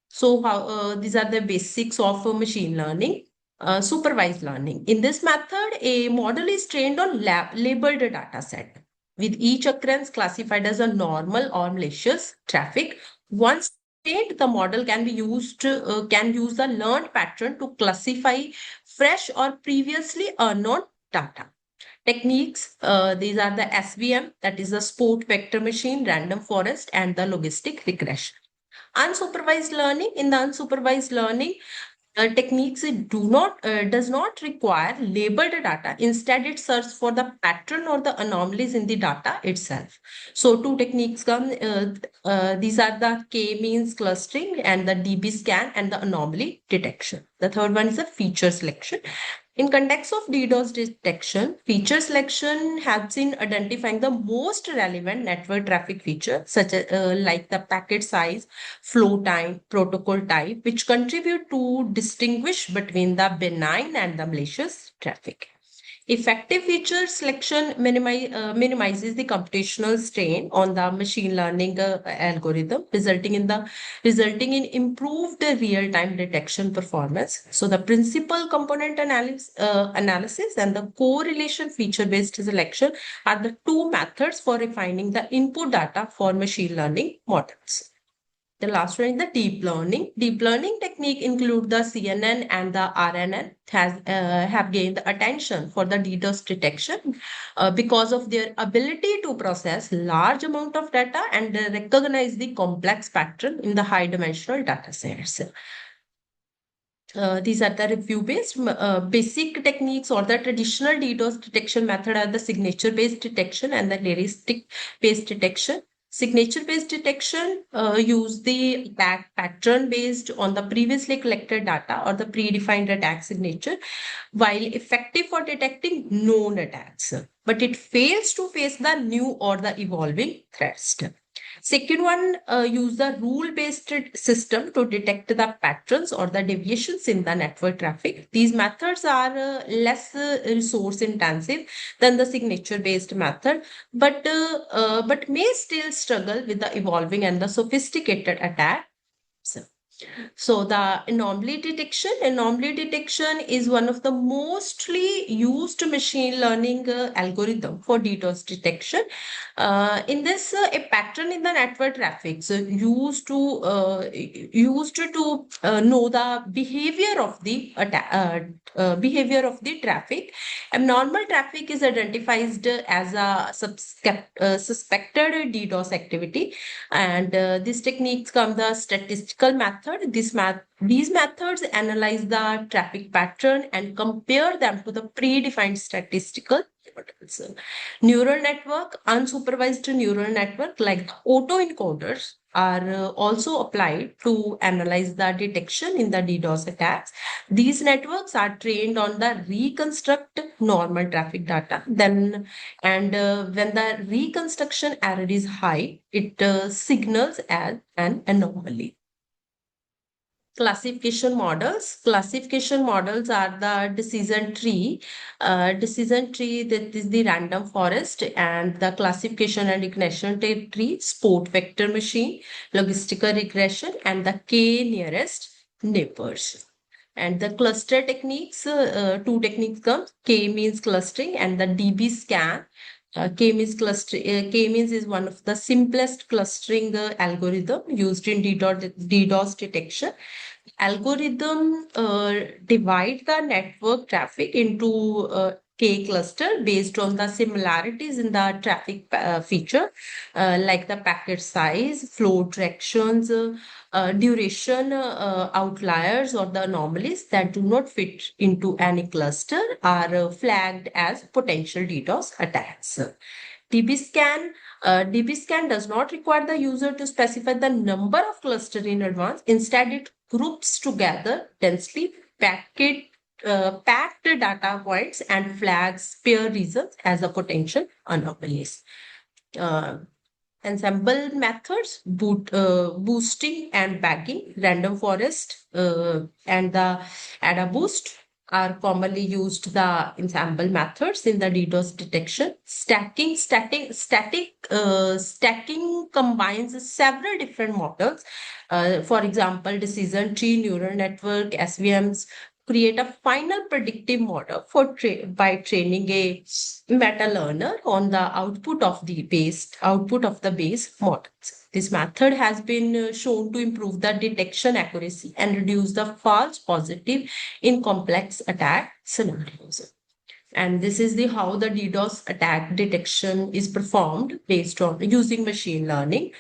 So these are the basics of machine learning. Supervised learning. In this method, a model is trained on labeled data set, with each occurrence classified as a normal or malicious traffic. Once trained, the model can use the learned pattern to classify fresh or previously unknown data. Techniques, these are the SVM, that is the sport vector machine, random forest, and the logistic regression. Unsupervised learning. In the unsupervised learning, techniques does not require labeled data. Instead, it searches for the pattern or the anomalies in the data itself. So two techniques come. These are the k-means clustering and the DB scan and the anomaly detection. The third one is the feature selection. In context of DDoS detection, feature selection helps in identifying the most relevant network traffic feature, such as like the packet size, flow time, protocol type, which contribute to distinguish between the benign and the malicious traffic. Effective feature selection minimizes the computational strain on the machine learning algorithm, resulting in improved real-time detection performance. So the principal component analysis and the correlation feature-based selection are the two methods for refining the input data for machine learning models. The last one is the deep learning. Deep learning technique include the CNN and the RNN have gained the attention for the DDoS detection because of their ability to process large amount of data and recognize the complex pattern in the high dimensional data sets. These are the review-based basic techniques, or the traditional DDoS detection method are the signature-based detection and the heuristic-based detection. Signature-based detection use the attack pattern based on the previously collected data or the predefined attack signature, while effective for detecting known attacks, but it fails to face the new or the evolving threats. Second one, use the rule-based system to detect the patterns or the deviations in the network traffic. These methods are less resource intensive than the signature-based method, but may still struggle with the evolving and the sophisticated attacks. So the anomaly detection is one of the mostly used machine learning algorithm for DDoS detection. In this, a pattern in the network traffic used to know the behavior of the traffic. Abnormal traffic is identified as a suspected DDoS activity, and these techniques come the statistical method. These methods analyze the traffic pattern and compare them to the predefined statistical models. Neural network, unsupervised neural network like autoencoders are also applied to analyze the detection in the DDoS attacks. These networks are trained on the reconstruct normal traffic data. When the reconstruction error is high, it signals as an anomaly. Classification models are the decision tree. That is the random forest, and the classification and regression tree, sport vector machine, logistical regression, and the k nearest neighbors. And the cluster techniques, two techniques come. K means clustering, and the DB scan. K means cluster. K means is one of the simplest clustering algorithm used in DDoS detection. Algorithm divide the network traffic into K cluster based on the similarities in the traffic feature, like the packet size, flow directions, duration, outliers, or the anomalies that do not fit into any cluster are flagged as potential DDoS attacks. DB scan does not require the user to specify the number of cluster in advance. Instead, it groups together densely packed data points and flags pair regions as a potential anomalies. Ensemble methods, boosting and bagging, random forest, and the ADA boost are commonly used the ensemble methods in the DDoS detection. Stacking combines several different models. For example, decision tree, neural network, SVMs create a final predictive model by training a meta learner on the output of the base models. This method has been shown to improve the detection accuracy and reduce the false positive in complex attack scenarios. And this is the how the DDoS attack detection is performed based on using machine learning.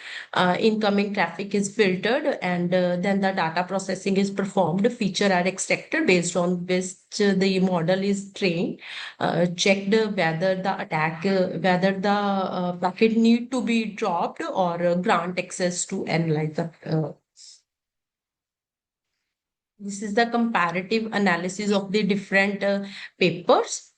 Incoming traffic is filtered, and then the data processing is performed. Feature are extracted based on which the model is trained. Checked whether the packet need to be dropped or grant access to analyze the. This is the comparative analysis of the different papers.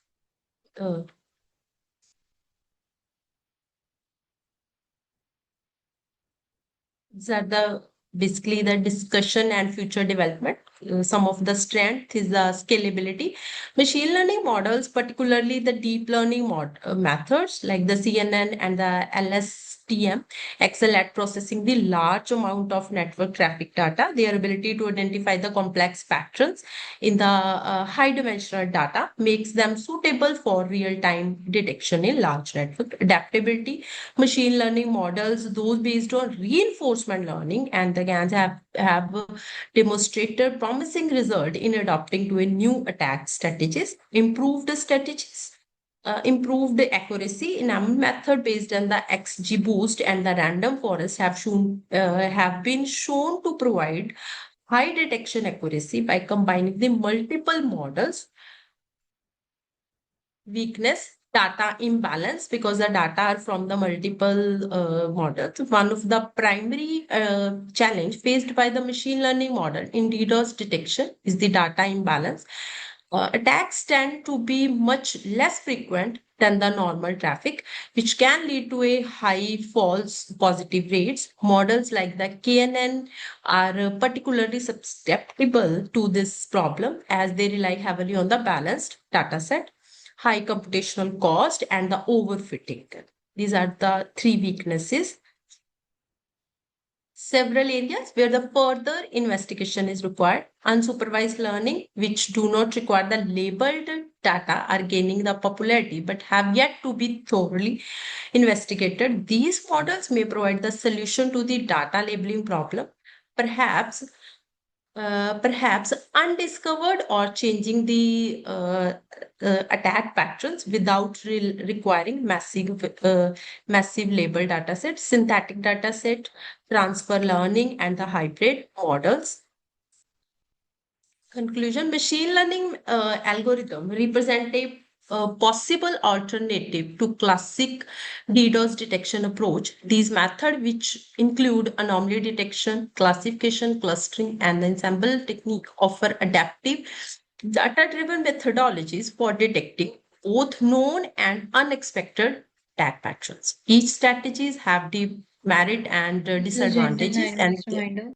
These are basically the discussion and future development. Some of the strength is the scalability. Machine learning models, particularly the deep learning methods like the CNN and the LSTM, excel at processing the large amount of network traffic data. Their ability to identify the complex patterns in the high dimensional data makes them suitable for real-time detection in large network. Adaptability, machine learning models, those based on reinforcement learning and the GANs have demonstrated promising result in adapting to a new attack strategies, improved accuracy in a method based on the XGBoost and the random forest have been shown to provide high detection accuracy by combining the multiple models. Weakness, data imbalance, because the data are from the multiple models. One of the primary challenge faced by the machine learning model in DDoS detection is the data imbalance. Attacks tend to be much less frequent than the normal traffic, which can lead to a high false positive rates. Models like the KNN are particularly susceptible to this problem as they rely heavily on the balanced data set, high computational cost, and the overfitting. These are the three weaknesses. Several areas where the further investigation is required. Unsupervised learning, which do not require the labeled data, are gaining the popularity but have yet to be thoroughly investigated. These models may provide the solution to the data labeling problem, perhaps undiscovered or changing the attack patterns without requiring massive label dataset, synthetic dataset, transfer learning, and the hybrid models. Conclusion, machine learning algorithm represent a a possible alternative to classic DDoS detection approach. These methods, which include anomaly detection, classification, clustering, and the ensemble technique, offer adaptive data-driven methodologies for detecting both known and unexpected attack patterns. Each strategies have the merit and This is a disadvantages, and nice reminder.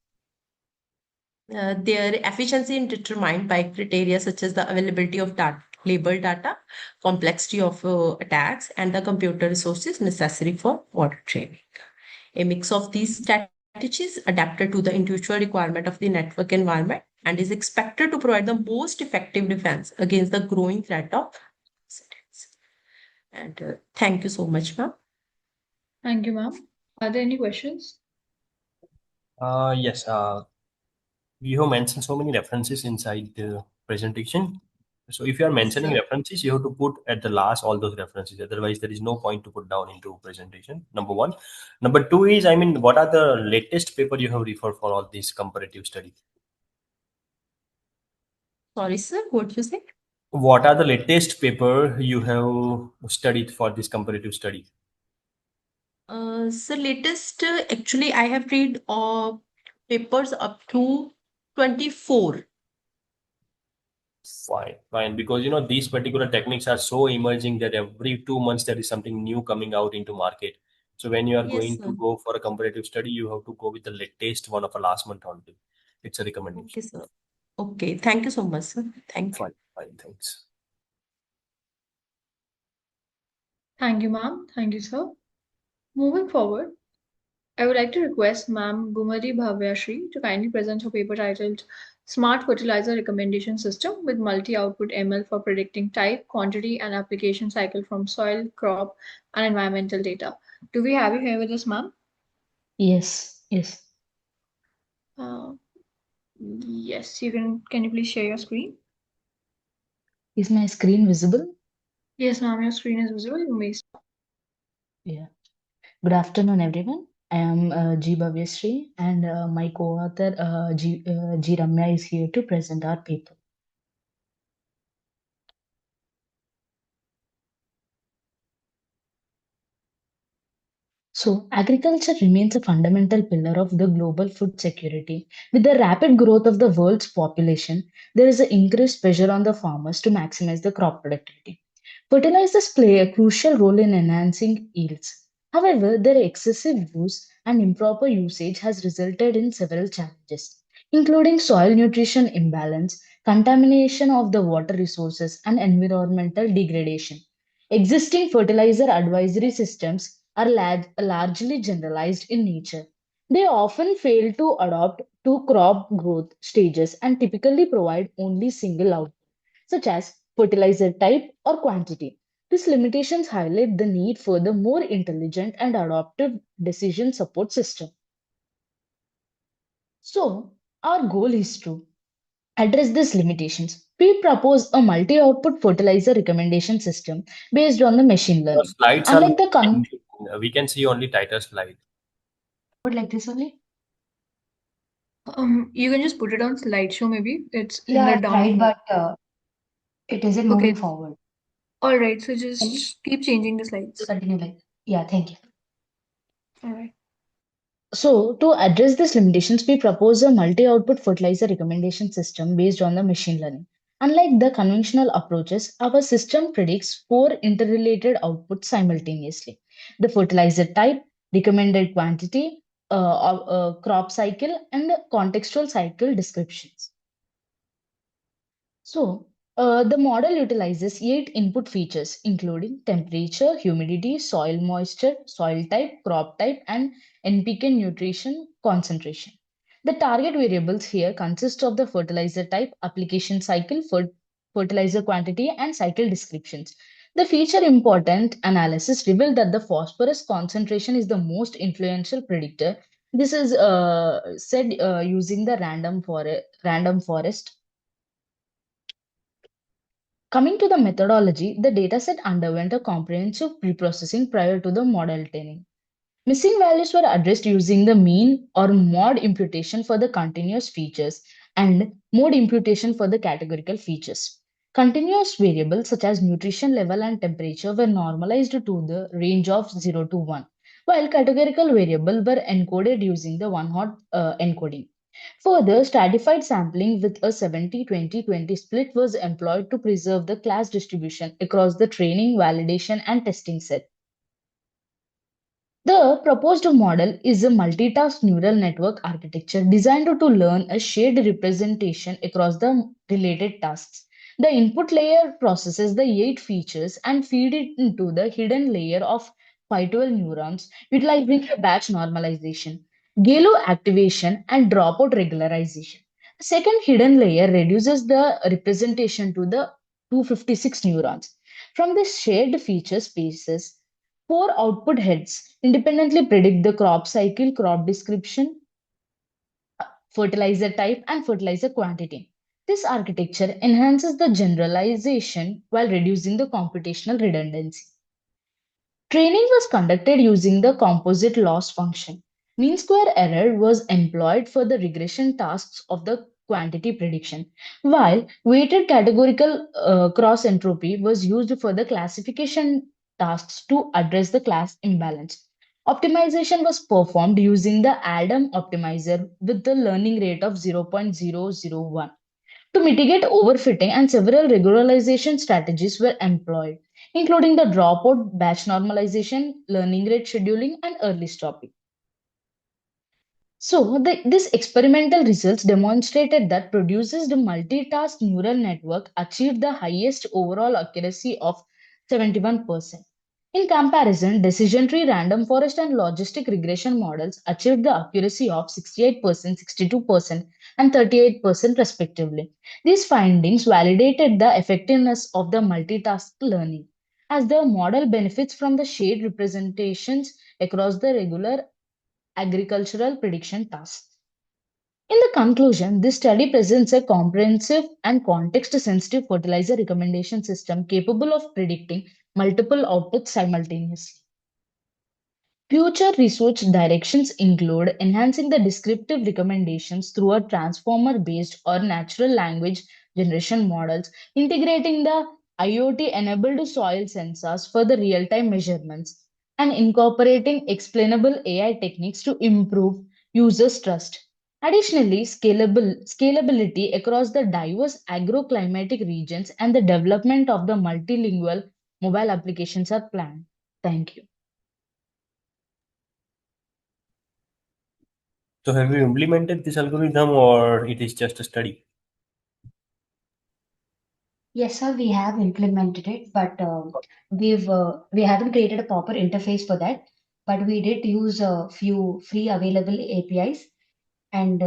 their efficiency is determined by criteria such as the availability of labeled data, complexity of attacks, and the computer resources necessary for model training. A mix of these strategies adapted to the individual requirement of the network environment and is expected to provide the most effective defense against the growing threat of accidents. And thank you so much, ma'am. Thank you, ma'am. Are there any questions? Yes. You have mentioned so many references inside the presentation. So if you are mentioning Sir. references, you have to put at the last all those references. Otherwise, there is no point to put down into presentation. Number one. Number two is, I mean, what are the latest paper you have referred for all these comparative study? Sorry, sir, what you say? What are the latest paper you have studied for this comparative study? So latest, actually, I have read papers up to 24. Fine, fine. Because these particular techniques are so emerging that every 2 months there is something new coming out into market. So when you are Yes, going to sir. go for a comparative study, you have to go with the latest one of a last month only. It's a recommendation. Okay, sir. Okay, thank you so much, sir. Thank you. Fine, fine, thanks. Thank you, ma'am. Thank you, sir. Moving forward, I would like to request Ma'am Gumari Bhavyashri to kindly present her paper titled Smart Fertilizer Recommendation System with Multi-Output ML for Predicting Type, Quantity, and Application Cycle from Soil, Crop, and Environmental Data. Do we have you here with us, ma'am? Yes, yes. Uh, yes, you can. Can you please share your screen? Is my screen visible? Yes, ma'am, your screen is visible. You may start. Yeah. Good afternoon, everyone. I am G. Bhavyashree, and my co-author G. Ramya is here to present our paper. So, agriculture remains a fundamental pillar of the global food security. With the rapid growth of the world's population, there is an increased pressure on the farmers to maximize the crop productivity. Fertilizers play a crucial role in enhancing yields. However, their excessive use and improper usage has resulted in several challenges, including soil nutrition imbalance, contamination of the water resources, and environmental degradation. Existing fertilizer advisory systems are largely generalized in nature. They often fail to adapt to crop growth stages and typically provide only single output, such as fertilizer type or quantity. These limitations highlight the need for the more intelligent and adaptive decision support system. So, our goal is to address these limitations. We propose a multi-output fertilizer recommendation system based on the machine Your learning. slides are Unlike the we can see only title slide. would like this only? You can just put it on slideshow. Maybe it's in Yeah, the I tried, down. but it isn't Okay. moving forward. All right. So Can you just keep changing the slides. continue like? Yeah, thank you. All right. So, to address these limitations, we propose a multi output fertilizer recommendation system based on the machine learning. Unlike the conventional approaches, our system predicts four interrelated outputs simultaneously: the fertilizer type, recommended quantity, crop cycle, and contextual cycle descriptions. So, the model utilizes eight input features, including temperature, humidity, soil moisture, soil type, crop type, and NPK nutrition concentration. The target variables here consist of the fertilizer type, application cycle, fertilizer quantity, and cycle descriptions. The feature important analysis revealed that the phosphorus concentration is the most influential predictor. This is said using the random forest. Coming to the methodology, the dataset underwent a comprehensive preprocessing prior to the model training. Missing values were addressed using the mean or mode imputation for the continuous features and mode imputation for the categorical features. Continuous variables such as nutrition level and temperature were normalized to the range of 0 to 1, while categorical variables were encoded using the one-hot encoding. Further, stratified sampling with a 70-20-20 split was employed to preserve the class distribution across the training, validation, and testing set. The proposed model is a multitask neural network architecture designed to learn a shared representation across the related tasks. The input layer processes the 8 features and feed it into the hidden layer of 512 neurons, utilizing the batch normalization, GALO activation, and dropout regularization. The second hidden layer reduces the representation to the 256 neurons. From the shared feature spaces, 4 output heads independently predict the crop cycle, crop description, fertilizer type, and fertilizer quantity. This architecture enhances the generalization while reducing the computational redundancy. Training was conducted using the composite loss function. Mean square error was employed for the regression tasks of the quantity prediction, while weighted categorical cross entropy was used for the classification tasks to address the class imbalance. Optimization was performed using the Adam optimizer with the learning rate of 0.001. To mitigate overfitting, and several regularization strategies were employed, including the dropout, batch normalization, learning rate scheduling, and early stopping. So, this experimental results demonstrated that producers the multitask neural network achieved the highest overall accuracy of 71%. In comparison, decision tree, random forest, and logistic regression models achieved the accuracy of 68%, 62%, and 38% respectively. These findings validated the effectiveness of the multitask learning, as the model benefits from the shared representations across the regular agricultural prediction tasks. In the conclusion, this study presents a comprehensive and context sensitive fertilizer recommendation system capable of predicting multiple outputs simultaneously. Future research directions include enhancing the descriptive recommendations through a transformer based or natural language generation models, integrating the IoT enabled soil sensors for the real time measurements, and incorporating explainable AI techniques to improve users' trust. Additionally, scalability across the diverse agroclimatic regions and the development of the multilingual mobile applications are planned. Thank you. So have you implemented this algorithm or it is just a study? Yes, sir, we have implemented it, but we haven't created a proper interface for that. But we did use a few free available APIs and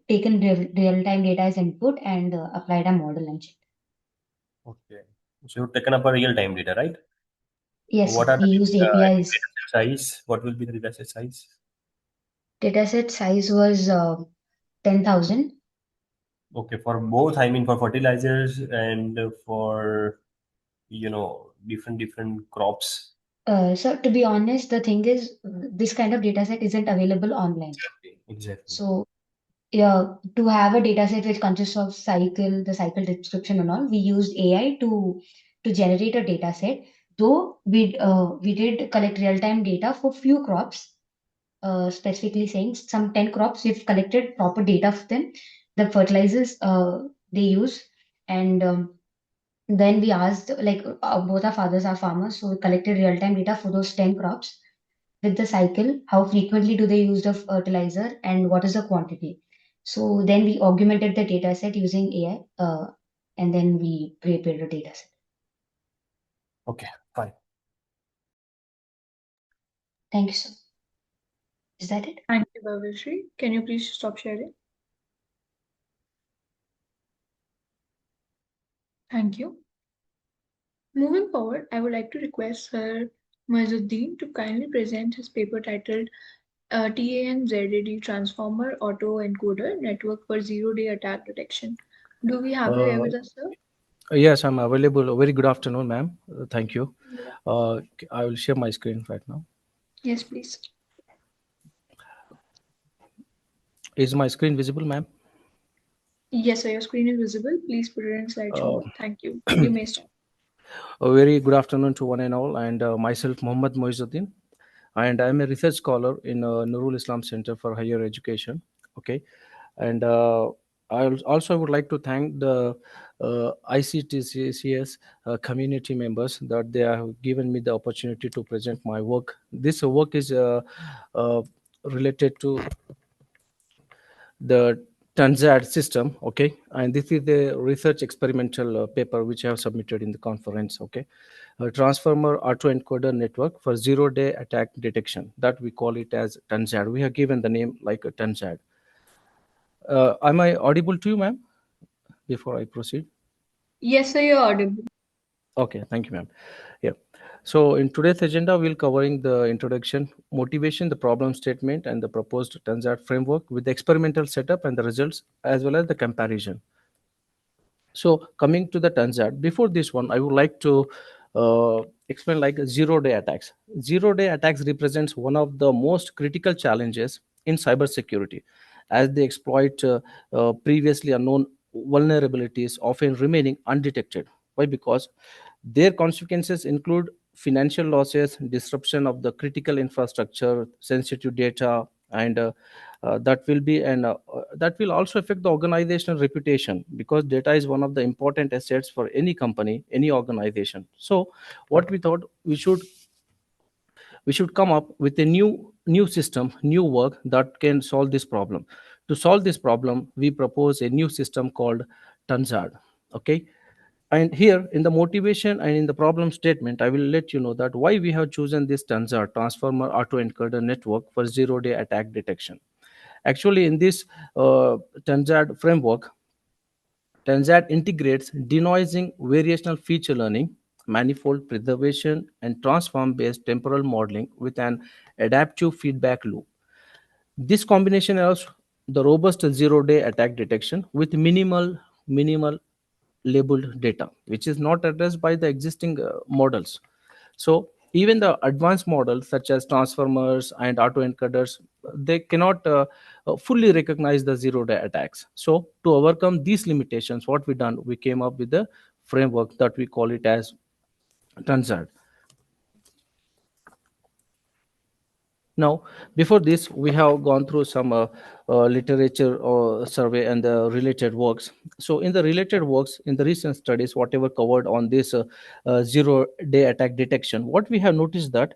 taken real-time data as input and applied a model engine. Okay. So you've taken up a real-time data, right? Yes, What sir, are we the used APIs. data set size? What will be the data set size? Dataset size was 10,000. Okay, for both, I mean for fertilizers and for different crops. So to be honest, the thing is, this kind of dataset isn't available online. Exactly. So yeah, to have a data set which consists of the cycle description and all, we used AI to generate a data set. Though we did collect real-time data for few crops, specifically saying some 10 crops, we've collected proper data of them, the fertilizers they use, and then we asked, like, both our fathers are farmers, so we collected real-time data for those 10 crops with the cycle, how frequently do they use the fertilizer, and what is the quantity. So then we augmented the data set using AI, and then we prepared the data set. Okay, fine. Thank you, sir. Is that it? Thank you, Bhavishri. Can you please stop sharing? Thank you. Moving forward, I would like to request Sir Mazuddin to kindly present his paper titled TANZAD Transformer Auto Encoder Network for Zero-Day Attack Detection. Do we have you here with us, sir? Yes, I'm available. Very good afternoon, ma'am. Thank you. I will share my screen right now. Yes, please. Is my screen visible, ma'am? Yes, sir, your screen is visible. Please put it in slideshow Uh, mode. Thank you. You may start. a very good afternoon to one and all, and myself, Mohammad Moizuddin, and I'm a research scholar in Nurul Islam Center for Higher Education. Okay, and also would like to thank the ICTCS community members that they have given me the opportunity to present my work. This work is uh, related to the Tanzad system, okay, and this is the research experimental paper which I have submitted in the conference, okay. A transformer autoencoder network for zero-day attack detection, that we call it as Tanzad. We have given the name like a Tanzad. Am I audible to you, ma'am, before I proceed? Yes, sir, you're audible. Okay, thank you, ma'am. Yeah. So in today's agenda, we'll covering the introduction, motivation, the problem statement, and the proposed Tanzad framework with the experimental setup and the results, as well as the comparison. So coming to the Tanzad, before this one, I would like to explain like zero-day attacks. Zero-day attacks represents one of the most critical challenges in cybersecurity, as they exploit previously unknown vulnerabilities, often remaining undetected. Why? Because their consequences include financial losses, disruption of the critical infrastructure, sensitive data, and that will also affect the organizational reputation, because data is one of the important assets for any company, any organization. So what we thought, we should come up with a new system, new work that can solve this problem. To solve this problem, we propose a new system called Tanzad. Okay, and here in the motivation and in the problem statement, I will let you know that why we have chosen this Tanzad transformer autoencoder network for zero-day attack detection. Actually, in this Tanzad framework, Tanzad integrates denoising, variational feature learning, manifold preservation, and transform-based temporal modeling with an adaptive feedback loop. This combination allows the robust zero-day attack detection with minimal labeled data, which is not addressed by the existing models. So even the advanced models such as transformers and autoencoders, they cannot fully recognize the zero-day attacks. So to overcome these limitations, what we done, we came up with the framework that we call it as Transad. Now, before this, we have gone through some literature or survey and the related works. So, in the related works, in the recent studies, whatever covered on this zero-day attack detection, what we have noticed that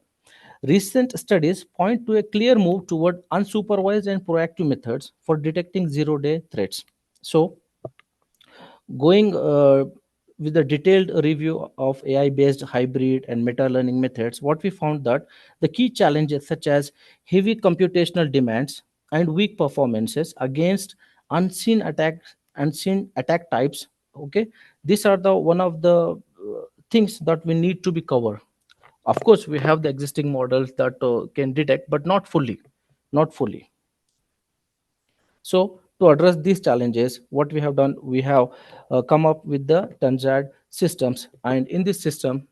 recent studies point to a clear move toward unsupervised and proactive methods for detecting zero-day threats. So, going with a detailed review of AI-based hybrid and meta-learning methods, what we found that the key challenges such as heavy computational demands and weak performances against unseen attack types. Okay, these are the one of the things that we need to be covered. Of course, we have the existing models that can detect, but not fully. So, to address these challenges, what we have done, we have come up with the Tanzad systems, and in this system,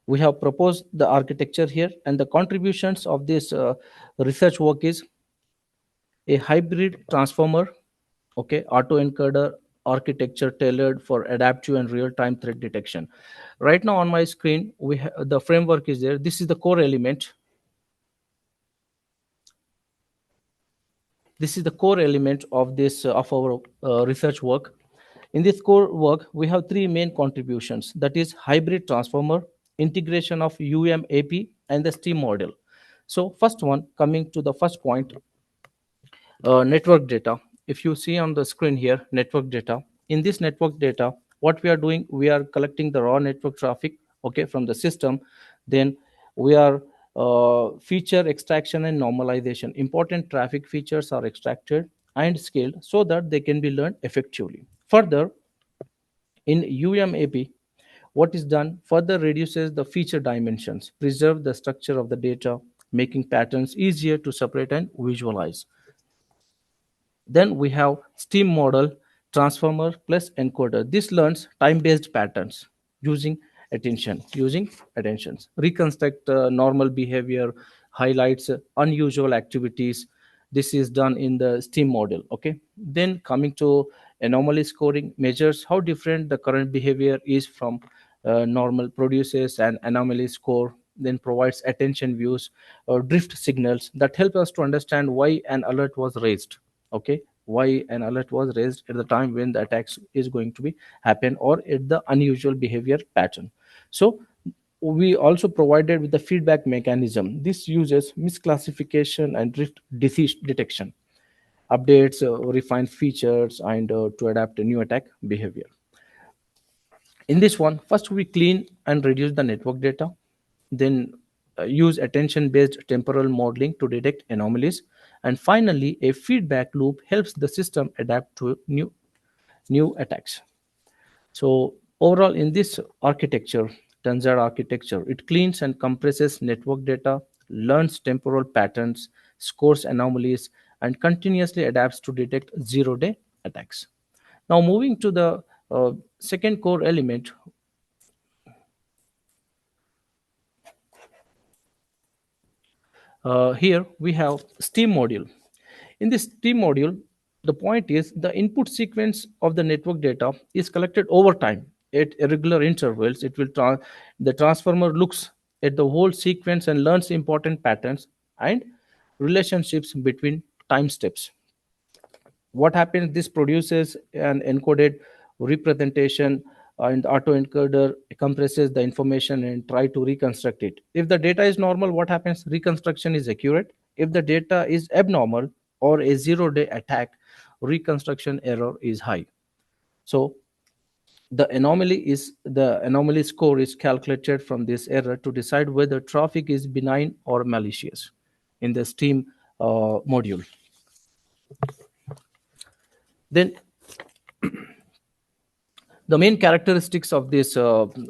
we have proposed the architecture here, and the contributions of this research work is a hybrid transformer, okay, autoencoder architecture tailored for adaptive and real-time threat detection. Right now on my screen, the framework is there. This is the core element. This is the core element of this of our research work. In this core work, we have three main contributions, that is hybrid transformer, integration of UMAP, and the steam model. So first one, coming to the first point, network data. If you see on the screen here, network data. In this network data, what we are doing, we are collecting the raw network traffic, okay, from the system. Then we are feature extraction and normalization. Important traffic features are extracted and scaled so that they can be learned effectively. Further, in UMAP, what is done further reduces the feature dimensions, preserve the structure of the data, making patterns easier to separate and visualize. Then we have steam model, transformer plus encoder. This learns time-based patterns using attentions, reconstruct normal behavior, highlights unusual activities, This is done in the STEAM model. Okay, then coming to anomaly scoring measures how different the current behavior is from normal, produces an anomaly score, then provides attention views or drift signals that help us to understand why an alert was raised. Okay, why an alert was raised at the time when the attacks is going to be happen, or at the unusual behavior pattern. So we also provided with the feedback mechanism. This uses misclassification and drift disease detection, updates refined features, and to adapt a new attack behavior. In this one, first we clean and reduce the network data, then use attention based temporal modeling to detect anomalies, and finally a feedback loop helps the system adapt to new attacks. So overall, in this architecture, Tanzar architecture, it cleans and compresses network data, learns temporal patterns, scores anomalies, and continuously adapts to detect zero-day attacks. Now moving to the second core element, here we have STEAM module. In this STEAM module, the point is the input sequence of the network data is collected over time at irregular intervals. The transformer looks at the whole sequence and learns important patterns and relationships between time steps. What happens, this produces an encoded representation, and autoencoder compresses the information and try to reconstruct it. If the data is normal, what happens, reconstruction is accurate. If the data is abnormal or a zero-day attack, reconstruction error is high. So the anomaly score is calculated from this error to decide whether traffic is benign or malicious in the STEAM module. Then the main characteristics of this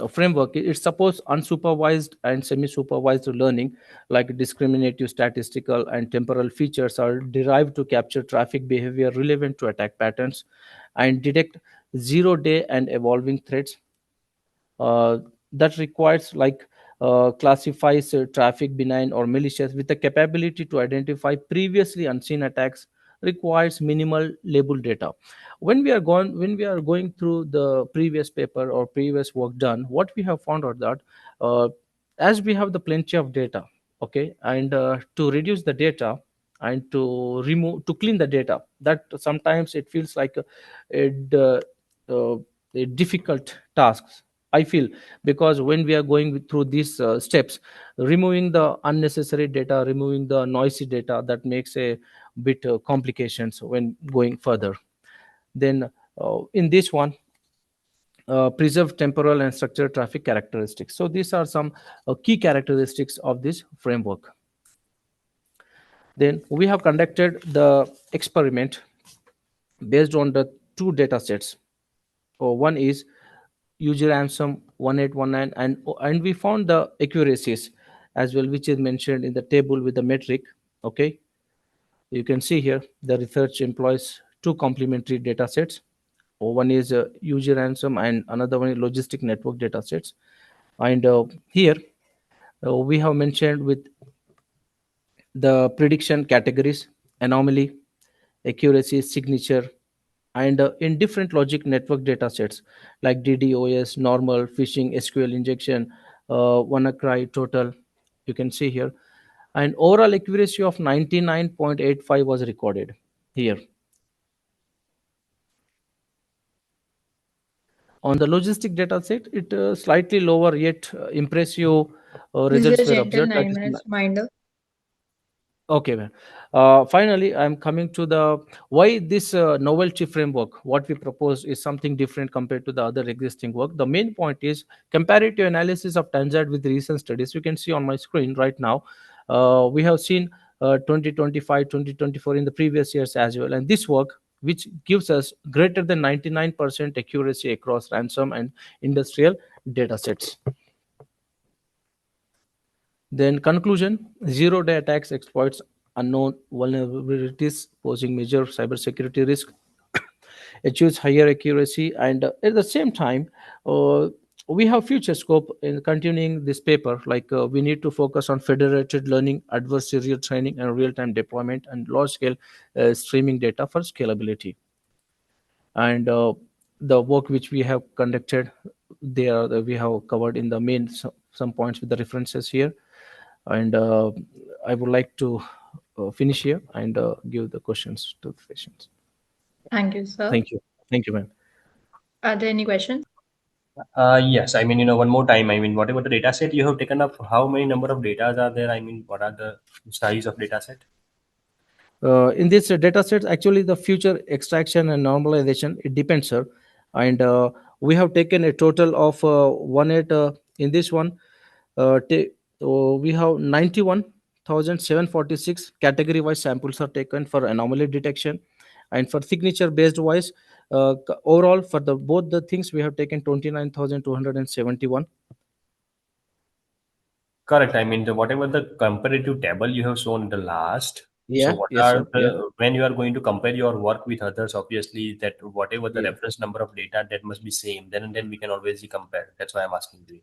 framework, it supports unsupervised and semi-supervised learning, like discriminative statistical and temporal features are derived to capture traffic behavior relevant to attack patterns and detect zero-day and evolving threats. That requires like classifies traffic benign or malicious with the capability to identify previously unseen attacks, requires minimal label data. When we are going through the previous paper or previous work done, what we have found out that uh, as we have the plenty of data, okay, and to reduce the data and to clean the data, that sometimes it feels like a, uh, a difficult task, I feel, because when we are going through these steps, removing the unnecessary data, removing the noisy data, that makes a bit complications when going further. Then in this one, preserve temporal and structural traffic characteristics. So these are some key characteristics of this framework. Then we have conducted the experiment based on the two data sets. One is user ransom 1819, and we found the accuracies as well, which is mentioned in the table with the metric. Okay, you can see here the research employs two complementary data sets. One is user ransom and another one is logistic network data sets. And here we have mentioned with the prediction categories: anomaly, accuracy, signature, and in different logic network data sets like DDoS, normal, phishing, SQL injection, WannaCry, total, you can see here. And overall accuracy of 99.85 was recorded here. On the logistic data set, it slightly lower yet impressive This results is were gentle observed. That 9 is minutes reminder. okay, man. Finally, I'm coming to the why this novelty framework. What we propose is something different compared to the other existing work. The main point is comparative analysis of Tanzad with recent studies. You can see on my screen right now. We have seen 2025, 2024 in the previous years as well, and this work, which gives us greater than 99% accuracy across ransom and industrial data sets. Then conclusion, zero-day attacks exploits unknown vulnerabilities posing major cybersecurity risk, achieves higher accuracy, and at the same time, uh, we have future scope in continuing this paper. Like we need to focus on federated learning, adversarial training, and real-time deployment, and large-scale streaming data for scalability. And the work which we have conducted there, we have covered in the main some points with the references here. And I would like to finish here and give the questions to the patients. Thank you, sir. Thank you, ma'am. Are there any questions? Yes, I mean, one more time, I mean, whatever the data set you have taken up, how many number of data are there? I mean, what are the size of data set? In this data sets, actually the future extraction and normalization, it depends, sir. And we have taken a total of one at in this one we have 91,746 category wise samples are taken for anomaly detection. And for signature based wise, overall for the both the things we have taken 29,271. Correct. I mean, whatever the comparative table you have shown in the last. So, Yeah, what yes, are sir. Yeah, when you are going to compare your work with others? Obviously, that whatever the yeah. reference number of data, that must be same. Then we can always compare. That's why I'm asking you.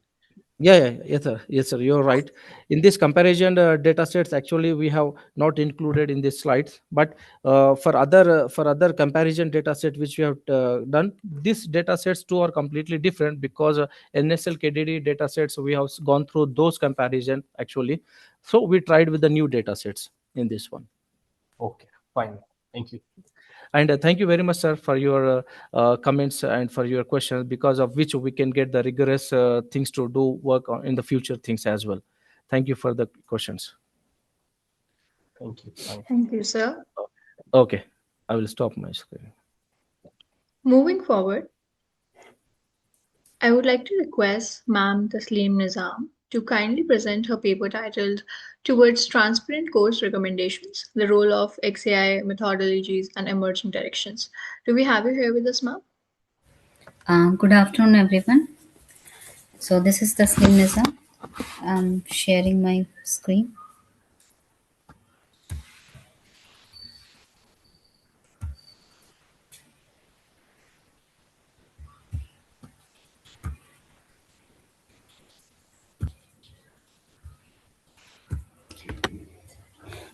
Yeah, yes, sir. Yes, sir. You're right. In this comparison data sets, actually, we have not included in these slides. But for other comparison data set which we have done, these data sets too are completely different because NSL KDD data sets we have gone through those comparison actually. So we tried with the new data sets in this one. Okay, fine. Thank you. And thank you very much, sir, for your comments and for your questions, because of which we can get the rigorous things to do work on in the future things as well. Thank you for the questions. Thank you. Fine. Thank you, sir. Okay, I will stop my screen. Moving forward, I would like to request Ma'am Tasleem Nizam to kindly present her paper titled Towards Transparent Course Recommendations, the Role of XAI Methodologies and Emerging Directions. Do we have you here with us, ma'am? Good afternoon, everyone. So this is Taslim Nizam. I'm sharing my screen.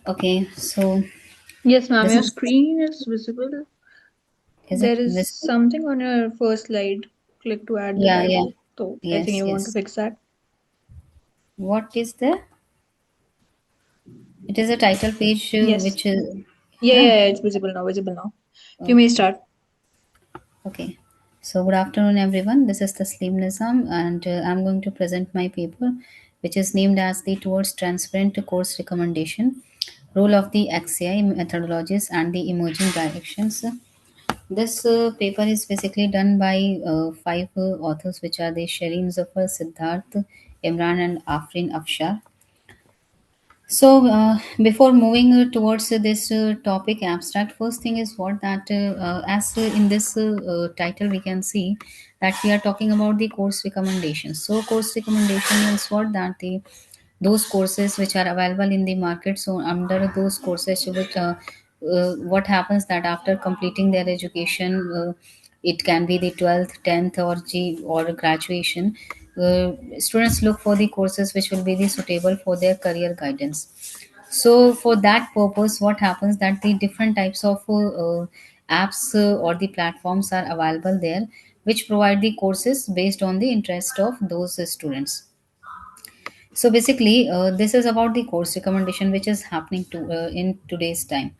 Okay, so Yes, ma'am. this Your is screen is visible. it There is visible? something on your first slide. Click to add the Yeah, yeah. title. So I think Yes, you want to yes. fix that. What is there? It is a title page Yes. which is Yeah, it's visible now. Visible now. You may okay. start. Okay. So good afternoon, everyone. This is Taslim Nizam, and I'm going to present my paper, which is named as the Towards Transparent Course Recommendation, Role of the XAI Methodologies and the Emerging Directions. This paper is basically done by five authors, which are the Shireen Zafar, Siddharth, Imran, and Afrin Afshar. So, before moving towards this topic abstract, first thing is what that as in this title we can see that we are talking about the course recommendations. So, course recommendation means what that the those courses which are available in the market. So, under those courses, which what happens that after completing their education, it can be the 12th, 10th, or G or graduation. Students look for the courses which will be the suitable for their career guidance. So for that purpose, what happens that the different types of apps or the platforms are available there, which provide the courses based on the interest of those students. So basically, this is about the course recommendation which is happening to in today's time.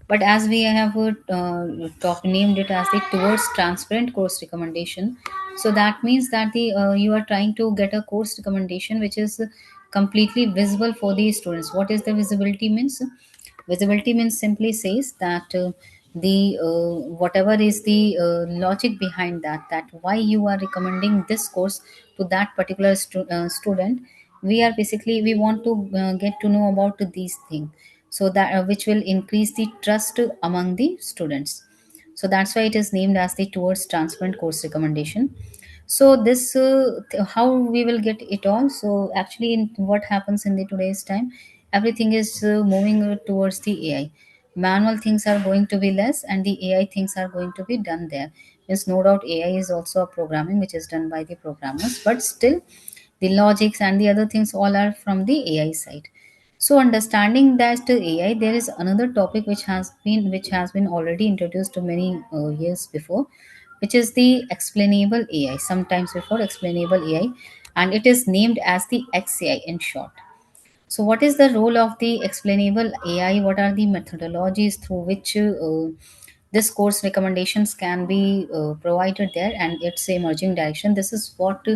But as we have named it as the towards transparent course recommendation, so that means that the you are trying to get a course recommendation which is completely visible for the students. What is the visibility means? Visibility means simply says that the whatever is the logic behind that why you are recommending this course to that particular student. We are basically we want to get to know about these things, so that which will increase the trust among the students. So that's why it is named as the towards transparent course recommendation. So this how we will get it all. So actually in what happens in the today's time, everything is moving towards the AI. Manual things are going to be less and the AI things are going to be done there, Yes, no doubt AI is also a programming which is done by the programmers, but still the logics and the other things all are from the AI side. So understanding that AI, there is another topic which has been already introduced to many years before, which is the explainable AI, sometimes before explainable AI, and it is named as the XAI in short. So, what is the role of the explainable AI? What are the methodologies through which this course recommendations can be provided there, and its emerging direction? This is what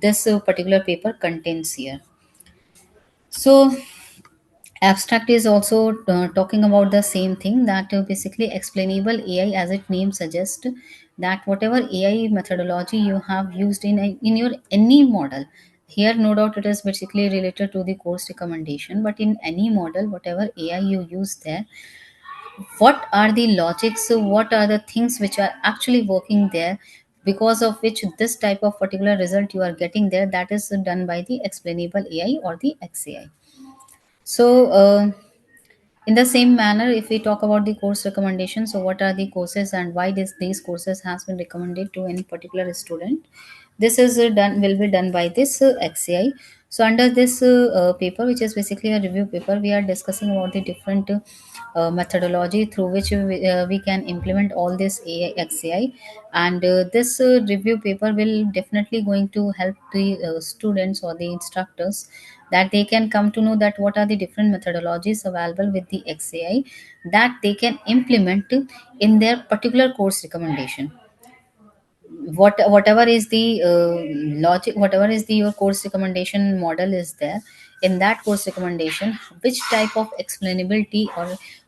this particular paper contains here. So, abstract is also talking about the same thing, that basically explainable AI, as its name suggests, that whatever AI methodology you have used in your any model, here no doubt it is basically related to the course recommendation, but in any model, whatever AI you use there, what are the logics, what are the things which are actually working there, because of which this type of particular result you are getting there, that is done by the explainable AI or the XAI. So in the same manner, if we talk about the course recommendations, so what are the courses and why these courses has been recommended to any particular student? This is done will be done by this XCI. So under this paper, which is basically a review paper, we are discussing about the different methodology through which we can implement all this XCI, and this review paper will definitely going to help the students or the instructors, that they can come to know that what are the different methodologies available with the XAI, that they can implement in their particular course recommendation. Whatever is the logic, whatever is the your course recommendation model is there, in that course recommendation, which type of explainability,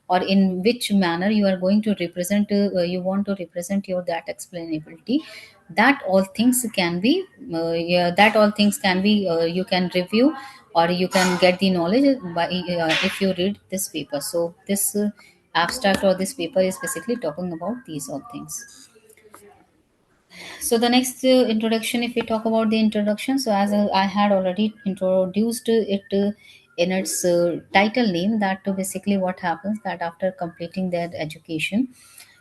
or in which manner you are going to represent, you want to represent your that explainability, that all things can be yeah, that all things can be you can review, or you can get the knowledge by if you read this paper. So this abstract or this paper is basically talking about these all things. So the next introduction, if we talk about the introduction, so as I had already introduced it in its title name, that basically what happens, that after completing their education,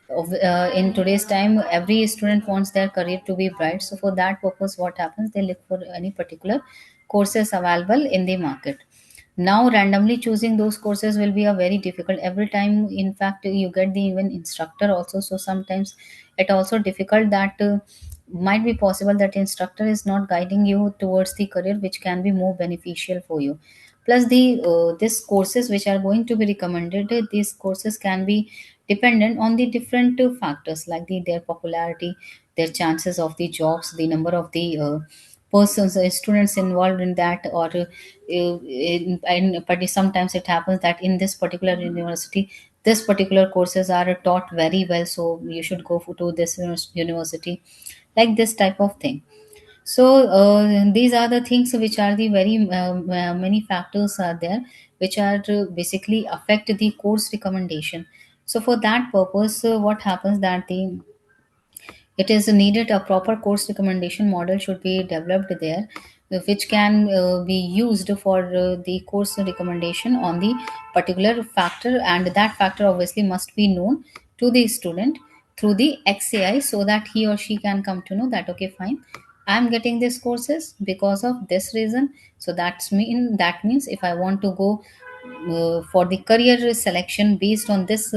in today's time, every student wants their career to be bright. So for that purpose, what happens, they look for any particular courses available in the market. Now randomly choosing those courses will be a very difficult every time. In fact, you get the even instructor also, so sometimes it also difficult, that might be possible that instructor is not guiding you towards the career which can be more beneficial for you. Plus the these courses which are going to be recommended, these courses can be dependent on the different factors, like their popularity, their chances of the jobs, the number of the persons students involved in that, or but sometimes it happens that in this particular university, this particular courses are taught very well, so you should go to this university, like this type of thing. So these are the things which are the very many factors are there, which are basically affect the course recommendation. So for that purpose, what happens, that the it is needed a proper course recommendation model should be developed there, which can be used for the course recommendation on the particular factor, and that factor obviously must be known to the student through the XAI, so that he or she can come to know that okay, fine, I'm getting these courses because of this reason. So that means if I want to go for the career selection based on this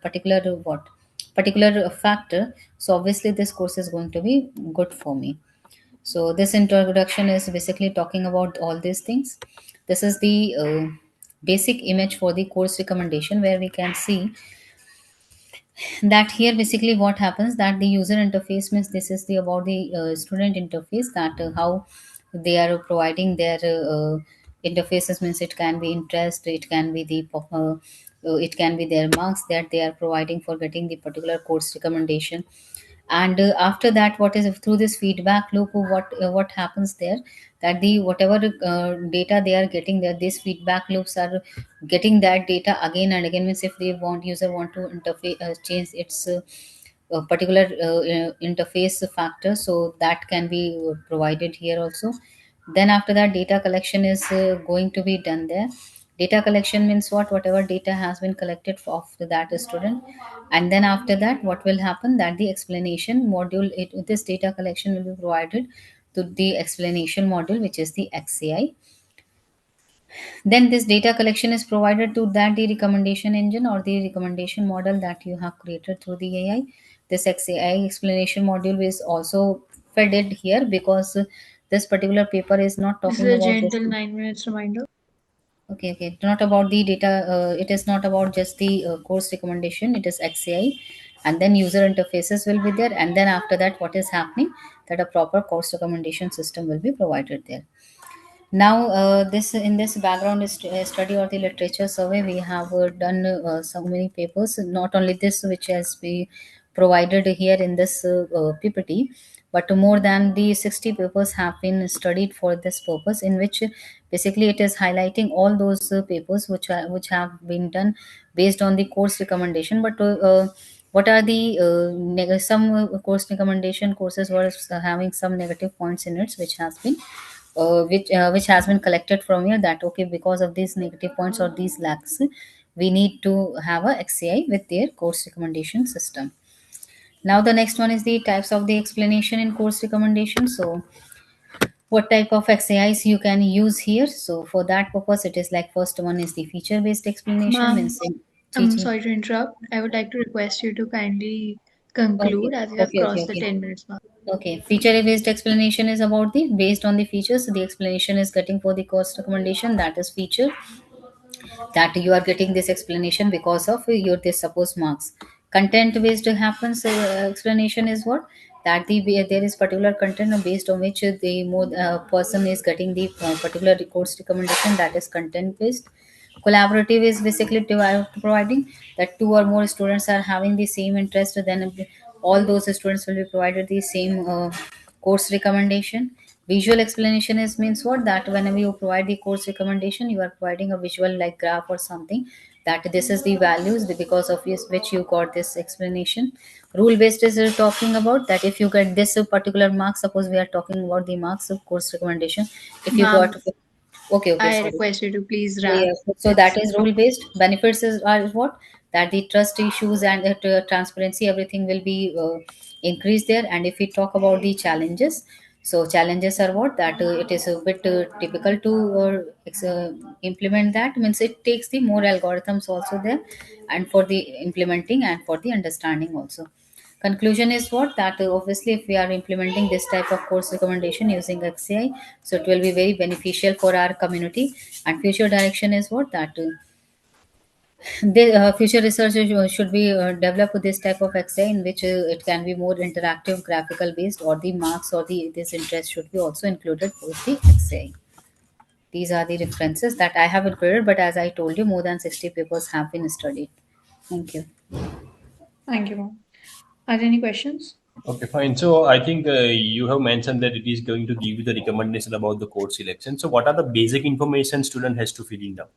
particular what particular factor, so obviously this course is going to be good for me. So this introduction is basically talking about all these things. This is the basic image for the course recommendation, where we can see that here basically what happens, that the user interface means this is the about the student interface, that how they are providing their interfaces, means it can be interest, it can be it can be their marks that they are providing for getting the particular course recommendation. And after that, what is through this feedback loop, what happens there, that the whatever data they are getting there, these feedback loops are getting that data again and again, means if they want user want to interface change its particular interface factor, so that can be provided here also. Then after that, data collection is going to be done there. Data collection means what? Whatever data has been collected of that student, and then after that, what will happen? That the explanation module, this data collection will be provided to the explanation module, which is the XAI. Then this data collection is provided to that the recommendation engine or the recommendation model that you have created through the AI. This XAI explanation module is also fed it here because this particular paper is not This is talking a about just. gentle 9 minutes reminder. Okay, okay. Not about the data. It is not about just the course recommendation. It is XAI, and then user interfaces will be there, and then after that, what is happening? That a proper course recommendation system will be provided there. Now, this in this background study or the literature survey, we have done so many papers. Not only this, which has been provided here in this PPT, but more than the 60 papers have been studied for this purpose. In which basically it is highlighting all those papers which have been done based on the course recommendation. But what are the some course recommendation courses were having some negative points in it, which has been which has been collected from here, that okay, because of these negative points or these lacks, we need to have a XCI with their course recommendation system. Now the next one is the types of the explanation in course recommendation. So what type of XAIs you can use here? So for that purpose, it is like first one is the feature based explanation, Ma'am, means I'm teaching. sorry to interrupt. I would like to request you to kindly Okay, conclude as we have okay, okay, crossed the okay. 10 minutes mark. Okay, feature based explanation is about the based on the features. The explanation is getting for the course recommendation, that is feature, that you are getting this explanation because of your this supposed marks. Content based happens explanation is what? That there is particular content based on which the more person is getting the particular course recommendation, that is content based. Collaborative is basically providing that two or more students are having the same interest, then all those students will be provided the same course recommendation. Visual explanation is means what? That whenever you provide the course recommendation, you are providing a visual like graph or something, that this is the values because of which you got this explanation. Rule based is talking about that if you get this particular mark, suppose we are talking about the marks of course recommendation, if you got. Ma'am, Okay, okay, I sorry. request you to please Yeah, wrap. yeah. So that It's is rule based. Benefits are what? That the trust issues and transparency, everything will be increased there. And if we talk about the challenges, so challenges are what? That it is a bit typical to implement that. Means it takes the more algorithms also there, and for the implementing and for the understanding also. Conclusion is what? That obviously if we are implementing this type of course recommendation using XCI, so it will be very beneficial for our community. And future direction is what? That the future research should be developed with this type of XCI, in which it can be more interactive, graphical based, or the marks or the this interest should be also included with the XCI. These are the references that I have included, but as I told you, more than 60 papers have been studied. Thank you. Thank you, ma'am. Are there any questions? Okay, fine. So I think you have mentioned that it is going to give you the recommendation about the course selection. So what are the basic information student has to fill in now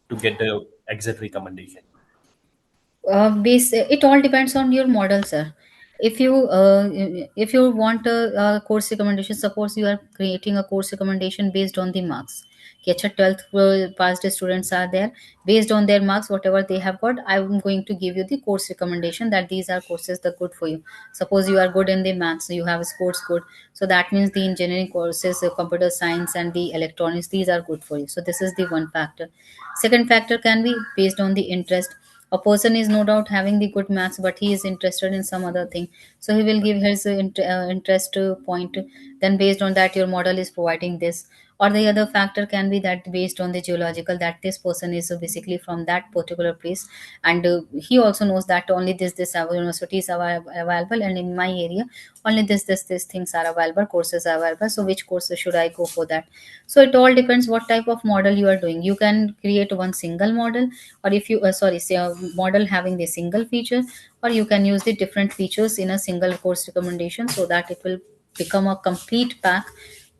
to get the exact recommendation? It all depends on your model, sir. If you want a course recommendation, suppose you are creating a course recommendation based on the marks. Okay, 12th passed students are there, based on their marks whatever they have got, I'm going to give you the course recommendation that these are courses that good for you. Suppose you are good in the maths, so you have scores good, so that means the engineering courses, computer science and the electronics, these are good for you. So this is the one factor. Second factor can be based on the interest. A person is no doubt having the good maths, but he is interested in some other thing, so he will give his interest point. Then based on that your model is providing this. Or the other factor can be that based on the geological, that this person is basically from that particular place, and he also knows that only this our universities are available, and in my area only this things are available, courses are available, so which courses should I go for that. So it all depends what type of model you are doing. You can create one single model, or if you sorry say a model having the single feature, or you can use the different features in a single course recommendation, so that it will become a complete pack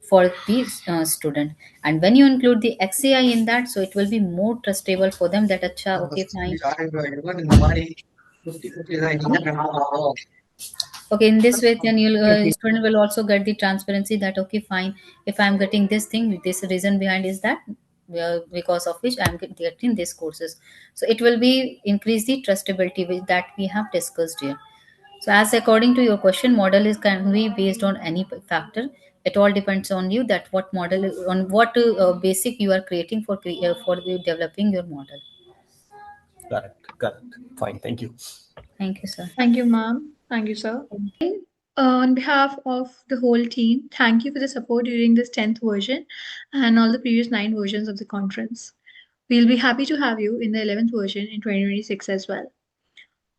for the student. And when you include the XAI in that, so it will be more trustable for them, that acha okay fine. Okay, in this way, then you'll student will also get the transparency that okay, fine. If I'm getting this thing, this reason behind is that because of which I'm getting these courses. So it will be increase the trustability that we have discussed here. So as according to your question, model is can be based on any factor. It all depends on you that what model on what basic you are creating for the developing your model. Correct. Correct. Fine. Thank you. Thank you, sir. Thank you, ma'am. Thank you, sir. On behalf of the whole team, thank you for the support during this 10th version and all the previous 9 versions of the conference. We'll be happy to have you in the 11th version in 2026 as well.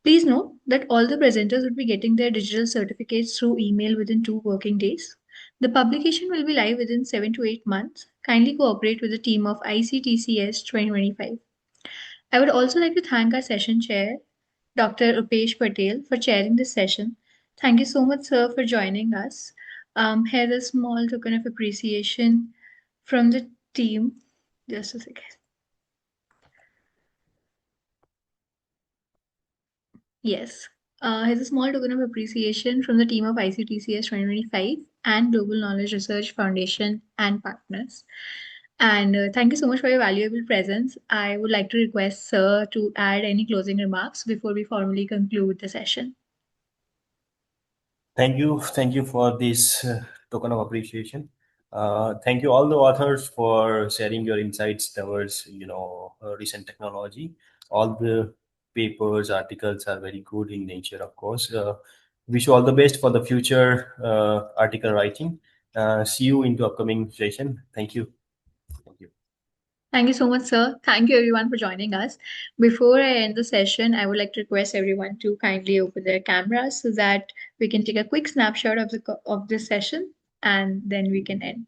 Please note that all the presenters would be getting their digital certificates through email within 2 working days. The publication will be live within 7 to 8 months. Kindly cooperate with the team of ICTCS 2025. I would also like to thank our session chair, Dr. Upesh Patel, for chairing this session. Thank you so much, sir, for joining us. Here's a small token of appreciation from the team. Just a second. Yes. Here's a small token of appreciation from the team of ICTCS 2025 and Global Knowledge Research Foundation and partners. And thank you so much for your valuable presence. I would like to request Sir to add any closing remarks before we formally conclude the session. Thank you. Thank you for this token of appreciation. Thank you all the authors for sharing your insights towards recent technology. All the papers, articles are very good in nature, of course. Wish you all the best for the future article writing. See you into upcoming session. Thank you. Thank you. Thank you so much, sir. Thank you, everyone, for joining us. Before I end the session, I would like to request everyone to kindly open their cameras so that we can take a quick snapshot of this session and then we can end.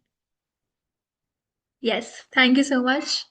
Yes, thank you so much.